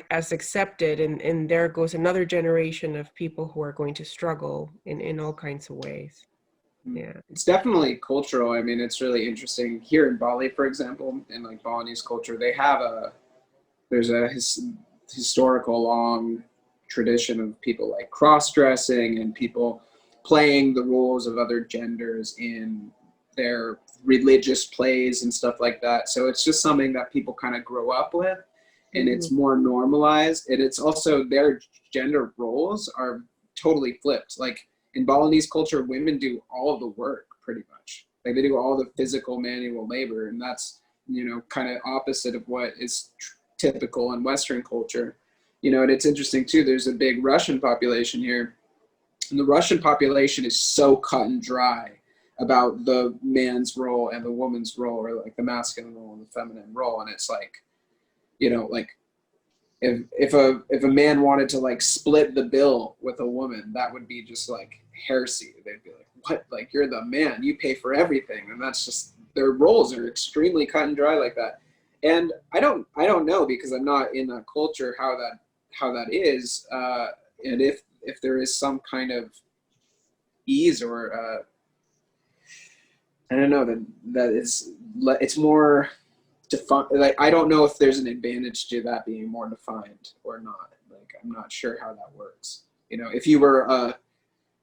[SPEAKER 3] as accepted, and there goes another generation of people who are going to struggle in all kinds of ways. Yeah,
[SPEAKER 1] it's definitely cultural. I mean, it's really interesting here in Bali, for example, in like Balinese culture, there's a historical long tradition of people like cross-dressing and people playing the roles of other genders in their religious plays and stuff like that. So it's just something that people kind of grow up with, and it's more normalized. And it's also their gender roles are totally flipped. Like in Balinese culture, women do all of the work pretty much. Like they do all the physical manual labor, and that's, kind of opposite of what is typical in Western culture. And it's interesting too, there's a big Russian population here, and the Russian population is so cut and dry about the man's role and the woman's role, or like the masculine role and the feminine role. And it's like, like if a man wanted to like split the bill with a woman, that would be just like heresy. They'd be like, what? Like, you're the man, you pay for everything. And that's just, their roles are extremely cut and dry like that. And I don't know, because I'm not in that culture, how that is, and if there is some kind of ease or I don't know, it's more defined. Like, I don't know if there's an advantage to that being more defined or not. Like, I'm not sure how that works. If you were a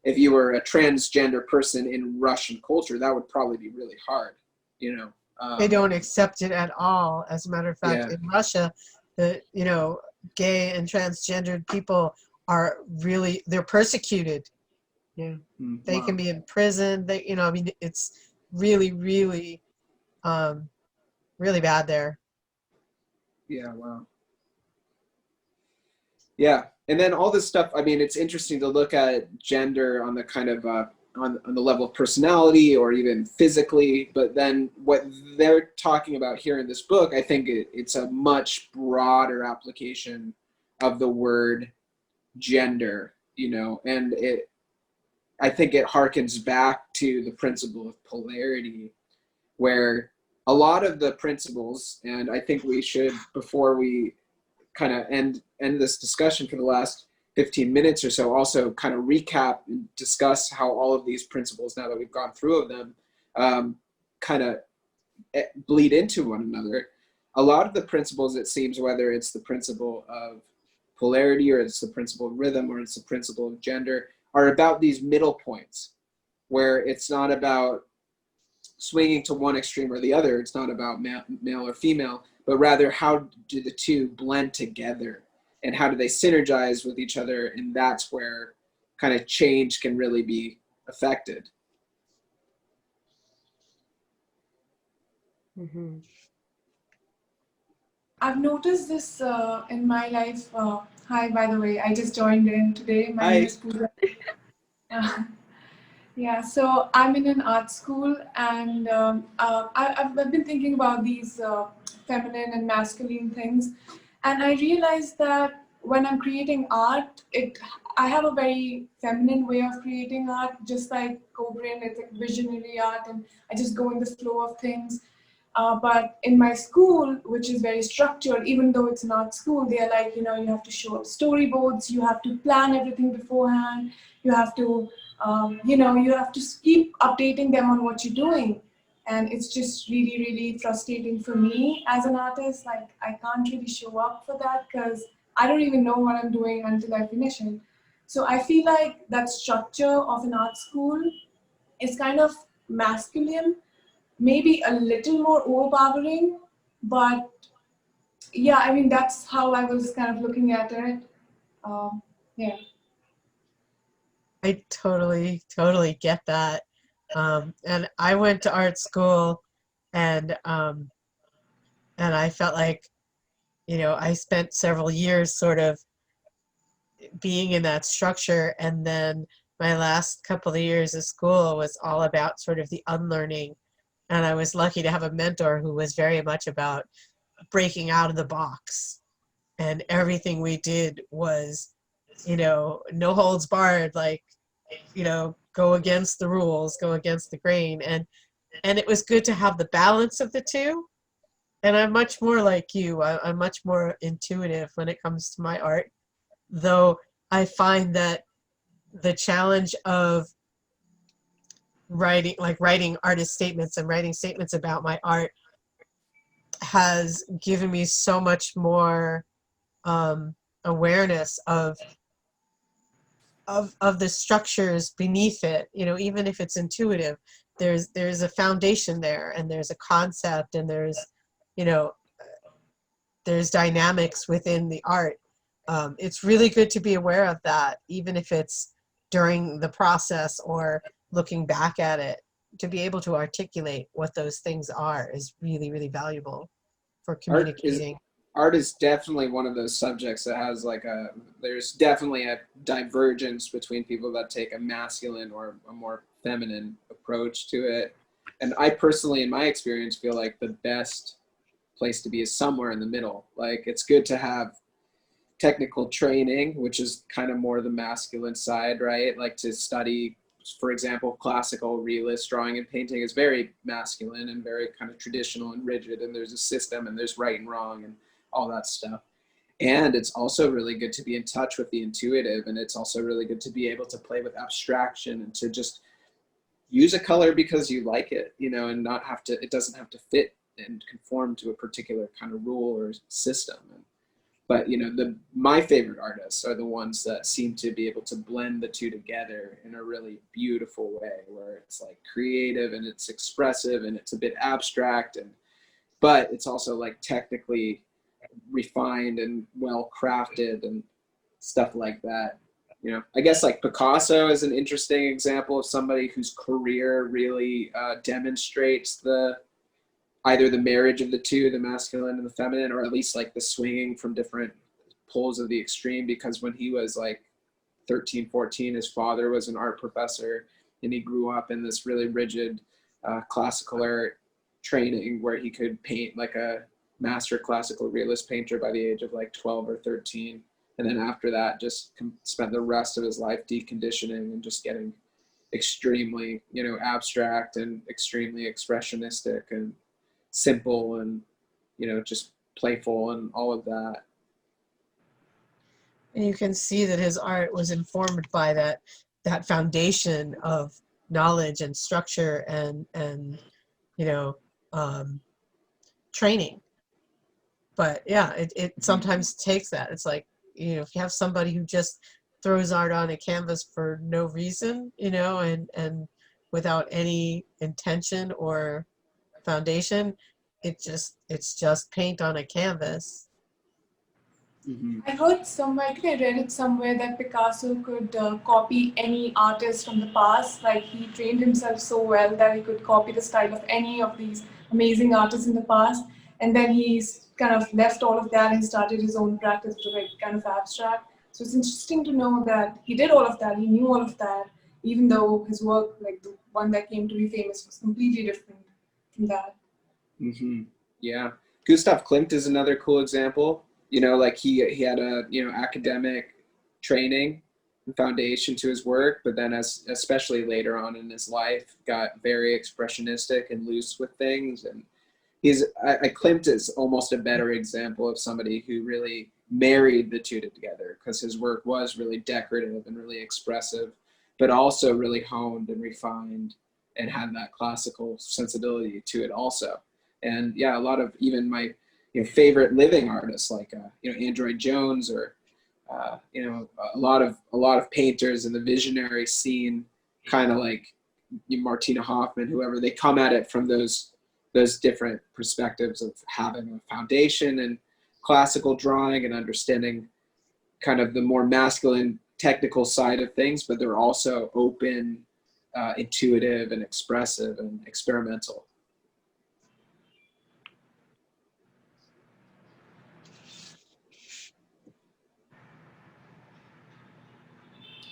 [SPEAKER 1] transgender person in Russian culture, that would probably be really hard.
[SPEAKER 2] They don't accept it at all. As a matter of fact, in Russia, the gay and transgendered people are they're persecuted. Yeah, they can be in prison. It's really, really, really bad there.
[SPEAKER 1] Yeah. Wow. Yeah, and then all this stuff. I mean, it's interesting to look at gender on the kind of on the level of personality or even physically, but then what they're talking about here in this book, I think it's a much broader application of the word gender, and I think it harkens back to the principle of polarity, where a lot of the principles, and I think we should, before we kind of end this discussion for the last 15 minutes or so, also kind of recap and discuss how all of these principles, now that we've gone through of them, kind of bleed into one another. A lot of the principles, it seems, whether it's the principle of polarity, or it's the principle of rhythm, or it's the principle of gender, are about these middle points where it's not about swinging to one extreme or the other. It's not about male or female, but rather how do the two blend together and how do they synergize with each other? And that's where kind of change can really be affected.
[SPEAKER 3] Mm-hmm.
[SPEAKER 7] I've noticed this in my life. Hi, by the way, I just joined in today. My name is Pooja. Yeah, so I'm in an art school, and I've been thinking about these feminine and masculine things, and I realized that when I'm creating art, I have a very feminine way of creating art, just like Cobrain, it's like visionary art, and I just go in the flow of things. But in my school, which is very structured, even though it's an art school, they're like, you have to show up storyboards, you have to plan everything beforehand, you have to, you have to keep updating them on what you're doing. And it's just really, really frustrating for me as an artist. Like, I can't really show up for that because I don't even know what I'm doing until I finish it. So I feel like that structure of an art school is kind of masculine, maybe a little more overpowering, but yeah, I mean, that's how I was kind of looking at it. Yeah.
[SPEAKER 2] I totally get that. And I went to art school, and I felt like, I spent several years sort of being in that structure, and then my last couple of years of school was all about sort of the unlearning. And I was lucky to have a mentor who was very much about breaking out of the box. And everything we did was, no holds barred, like, go against the rules, go against the grain. And it was good to have the balance of the two. And I'm much more like you. I'm much more intuitive when it comes to my art, though I find that the challenge of writing artist statements and writing statements about my art has given me so much more awareness of the structures beneath it. Even if it's intuitive, there's a foundation there, and there's a concept, and there's dynamics within the art. It's really good to be aware of that, even if it's during the process or looking back at it. To be able to articulate what those things are is really, really valuable for communicating.
[SPEAKER 1] Art is definitely one of those subjects that has there's definitely a divergence between people that take a masculine or a more feminine approach to it. And I personally, in my experience, feel like the best place to be is somewhere in the middle. Like, it's good to have technical training, which is kind of more the masculine side, right? Like, to study, for example, classical realist drawing and painting is very masculine and very kind of traditional and rigid, and there's a system and there's right and wrong and all that stuff. And it's also really good to be in touch with the intuitive, and it's also really good to be able to play with abstraction and to just use a color because you like it, and not have to, it doesn't have to fit and conform to a particular kind of rule or system. But my favorite artists are the ones that seem to be able to blend the two together in a really beautiful way, where it's like creative and it's expressive and it's a bit abstract, but it's also like technically refined and well crafted and stuff like that. I guess like Picasso is an interesting example of somebody whose career really demonstrates either the marriage of the two, the masculine and the feminine, or at least like the swinging from different poles of the extreme. Because when he was like 13, 14, his father was an art professor, and he grew up in this really rigid classical art training where he could paint like a master classical realist painter by the age of like 12 or 13. And then after that, just spent the rest of his life deconditioning and just getting extremely, abstract and extremely expressionistic and simple and, just playful and all of that.
[SPEAKER 2] And you can see that his art was informed by that foundation of knowledge and structure and training. But yeah, it sometimes takes that. It's like, you know, if you have somebody who just throws art on a canvas for no reason, you know, and without any intention or foundation, it's just paint on a canvas.
[SPEAKER 7] I heard somewhere, I think I read it somewhere, that Picasso could copy any artist from the past. Like, he trained himself so well that he could copy the style of any of these amazing artists in the past. And then he's kind of left all of that and started his own practice to like kind of abstract. So it's interesting to know that he did all of that, he knew all of that, even though his work, like the one that came to be famous, was completely different from that.
[SPEAKER 1] Yeah. Gustav Klimt is another cool example. You know, like he had a, you know, academic training and foundation to his work, but then especially later on in his life, got very expressionistic and loose with things. And Klimt is almost a better example of somebody who really married the two together, because his work was really decorative and really expressive, but also really honed and refined and had that classical sensibility to it also. And yeah, a lot of even my, you know, favorite living artists like you know, Android Jones, or you know, a lot of painters in the visionary scene, kind of like Martina Hoffman, whoever, they come at it from those different perspectives of having a foundation in classical drawing and understanding kind of the more masculine technical side of things, but they're also open, intuitive and expressive and experimental.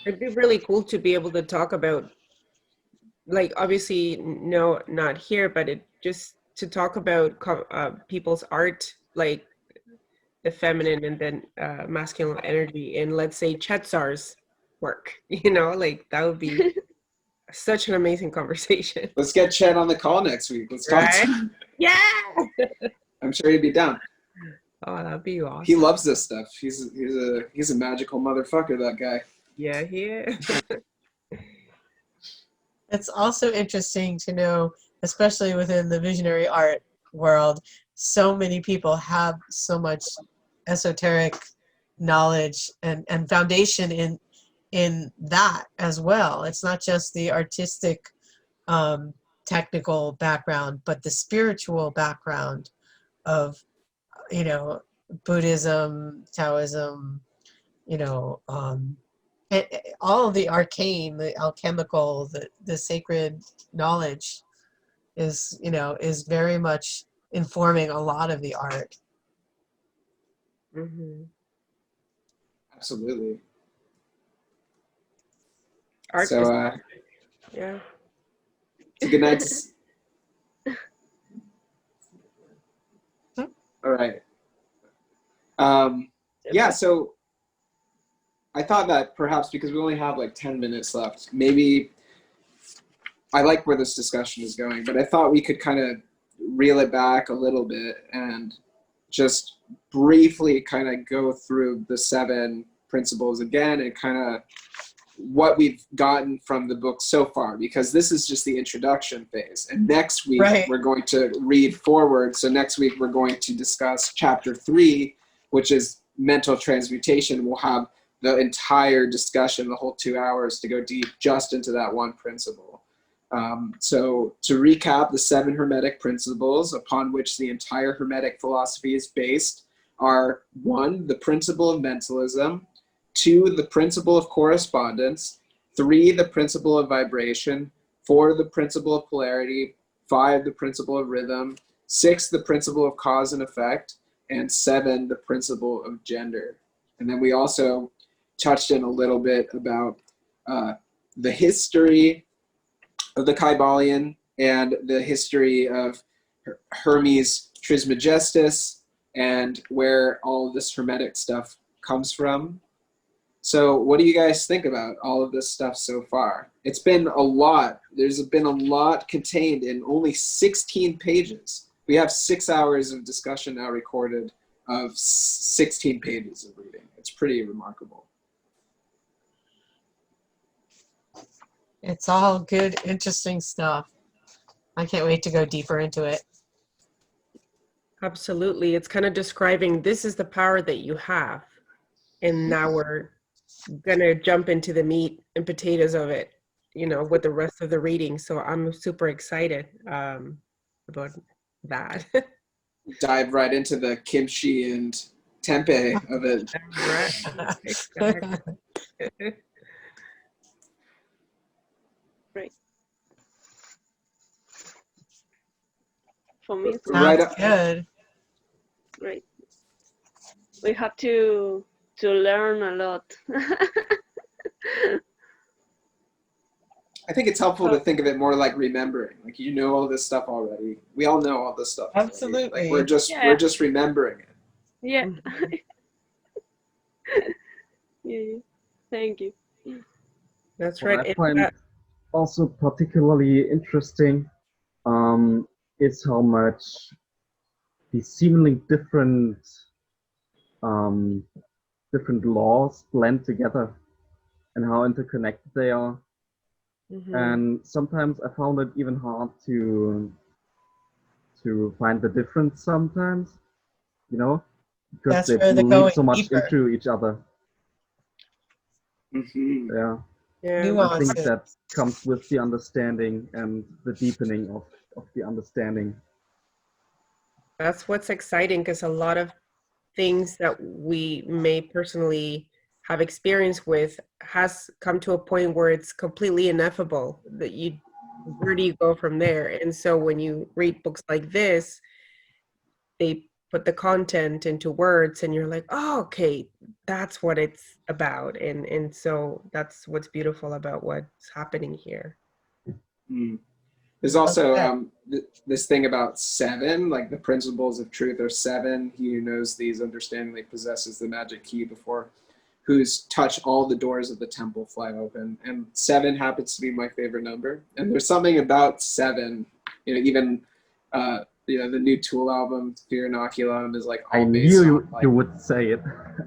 [SPEAKER 3] It'd be really cool to be able to talk about, like, obviously, no, not here, but it just to talk about people's art, like the feminine and then masculine energy in, let's say, Chetsar's work, you know, like that would be such an amazing conversation.
[SPEAKER 1] Let's get Chet on the call next week. Let's talk.
[SPEAKER 3] Right? Yeah.
[SPEAKER 1] I'm sure he'd be down.
[SPEAKER 3] Oh, that'd be awesome.
[SPEAKER 1] He loves this stuff. He's a magical motherfucker, that guy.
[SPEAKER 3] Yeah, he is.
[SPEAKER 2] It's also interesting to know, especially within the visionary art world, so many people have so much esoteric knowledge and foundation in that as well. It's not just the artistic technical background, but the spiritual background of, you know, Buddhism, Taoism, you know, all of the arcane, the alchemical, the sacred knowledge is, you know, is very much informing a lot of the art.
[SPEAKER 3] Mm-hmm.
[SPEAKER 1] Absolutely.
[SPEAKER 3] Art
[SPEAKER 1] so
[SPEAKER 3] yeah.
[SPEAKER 1] It's a good night all right. Yeah, so I thought that perhaps, because we only have like 10 minutes left, maybe, I like where this discussion is going, but I thought we could kind of reel it back a little bit and just briefly kind of go through the 7 principles again and kind of what we've gotten from the book so far, because this is just the introduction phase. And next week, we're going to read forward. So next week, we're going to discuss chapter 3, which is mental transmutation. We'll have the entire discussion, the whole 2 hours, to go deep just into that one principle. So to recap, the 7 Hermetic principles upon which the entire Hermetic philosophy is based are: 1, the principle of mentalism; 2, the principle of correspondence; 3, the principle of vibration; 4, the principle of polarity; 5, the principle of rhythm; 6, the principle of cause and effect; and 7, the principle of gender. And then we also touched in a little bit about the history of the Kybalion and the history of Hermes Trismegistus and where all of this Hermetic stuff comes from. So what do you guys think about all of this stuff so far? It's been a lot. There's been a lot contained in only 16 pages. We have 6 hours of discussion now recorded of 16 pages of reading. It's pretty remarkable.
[SPEAKER 2] It's all good, interesting stuff. I can't wait to go deeper into it.
[SPEAKER 3] Absolutely. It's kind of describing, this is the power that you have. and now we're gonna jump into the meat and potatoes of it, you know, with the rest of the reading. So I'm super excited about that.
[SPEAKER 1] Dive right into the kimchi and tempeh of it.
[SPEAKER 3] Right. Exactly.
[SPEAKER 8] Great. For me, it's
[SPEAKER 1] Right
[SPEAKER 2] Sounds good.
[SPEAKER 8] great. We have to learn a lot.
[SPEAKER 1] I think it's helpful to think of it more like remembering. Like, you know all this stuff already. We all know all this stuff already.
[SPEAKER 2] Absolutely.
[SPEAKER 1] Like, we're just remembering it.
[SPEAKER 8] Yeah.
[SPEAKER 3] Mhm.
[SPEAKER 8] Yeah. Thank you.
[SPEAKER 3] That's
[SPEAKER 5] What
[SPEAKER 3] right.
[SPEAKER 5] I find also particularly interesting is how much the seemingly different laws blend together and how interconnected they are. And sometimes I found it even hard to find the difference sometimes, you know, because
[SPEAKER 2] That's
[SPEAKER 5] they
[SPEAKER 2] where they're
[SPEAKER 5] bleed
[SPEAKER 2] going
[SPEAKER 5] so much
[SPEAKER 2] deeper.
[SPEAKER 5] into each other.
[SPEAKER 1] Mm-hmm.
[SPEAKER 5] Yeah,
[SPEAKER 3] Yeah.
[SPEAKER 5] I
[SPEAKER 2] Nuances.
[SPEAKER 5] think that comes with the understanding and the deepening of the understanding.
[SPEAKER 3] That's what's exciting, because a lot of things that we may personally have experience with has come to a point where it's completely ineffable, that where do you go from there? And so when you read books like this, they put the content into words and you're like, oh, okay, that's what it's about. And so that's what's beautiful about what's happening here.
[SPEAKER 1] Mm. There's also this thing about 7, like the principles of truth are 7. He who knows these understandingly possesses the magic key before whose touch all the doors of the temple fly open. And 7 happens to be my favorite number. And there's something about 7, you know, even you know, the new Tool album, Fear Inoculum, is like all
[SPEAKER 5] I
[SPEAKER 1] based
[SPEAKER 5] knew
[SPEAKER 1] on like
[SPEAKER 5] you would say it.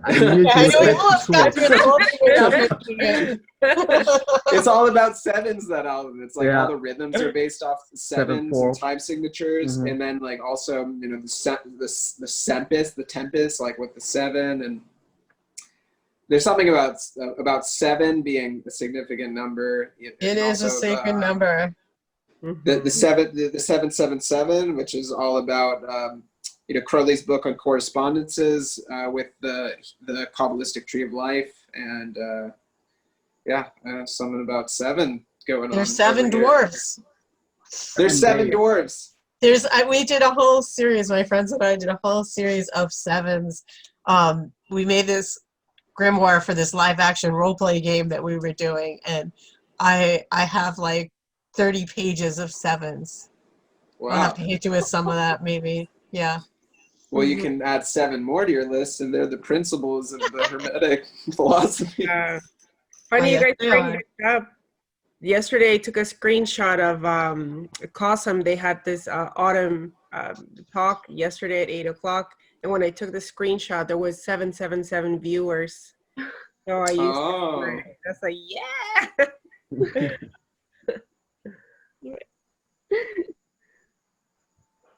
[SPEAKER 5] I knew
[SPEAKER 2] Yeah, I
[SPEAKER 5] you
[SPEAKER 2] know
[SPEAKER 5] would
[SPEAKER 2] you almost got
[SPEAKER 5] mention
[SPEAKER 2] to
[SPEAKER 5] Tools.
[SPEAKER 2] it without mentioning it.
[SPEAKER 1] it's all about 7s, that album. It's like
[SPEAKER 5] Yeah.
[SPEAKER 1] all the rhythms are based off 7s and time signatures, and then like also, you know, the tempest, like with the 7, and there's something about 7 being a significant number.
[SPEAKER 2] It is a sacred number.
[SPEAKER 1] The 777, which is all about you know, Crowley's book on correspondences with the Kabbalistic tree of life, and something about 7 going on.
[SPEAKER 2] There's 7 dwarfs.
[SPEAKER 1] There's 7 dwarves.
[SPEAKER 2] We did a whole series. My friends and I did a whole series of 7s. We made this grimoire for this live action role play game that we were doing, and I have like 30 pages of 7s.
[SPEAKER 1] Wow.
[SPEAKER 2] I'll have to hit you with some of that, maybe. Yeah.
[SPEAKER 1] Well, you can add 7 more to your list, and they're the principles of the Hermetic philosophy.
[SPEAKER 3] Funny you guys bring that up. Yesterday, I took a screenshot of Causation. They had this autumn talk yesterday at 8 o'clock, and when I took the screenshot, there was 777 viewers. So I used it. That's like, yeah.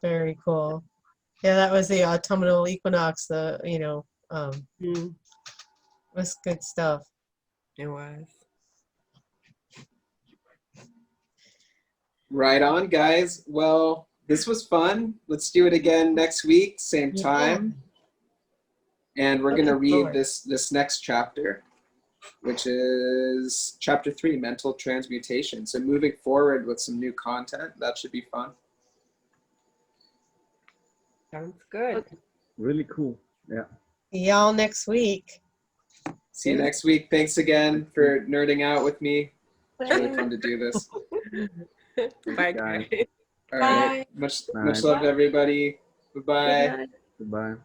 [SPEAKER 2] Very cool. Yeah, that was the autumnal equinox. Was good stuff.
[SPEAKER 3] It was.
[SPEAKER 1] Right on, guys. Well, this was fun. Let's do it again next week, same time. And we're going to read this next chapter, which is chapter 3, Mental Transmutation. So moving forward with some new content, that should be fun.
[SPEAKER 3] Sounds good.
[SPEAKER 5] Really cool. Yeah.
[SPEAKER 2] See y'all next week.
[SPEAKER 1] See you next week. Thanks again for nerding out with me. It's really fun to do this.
[SPEAKER 3] Bye, guys.
[SPEAKER 1] All right. Much love, everybody. Goodbye.
[SPEAKER 5] Goodbye.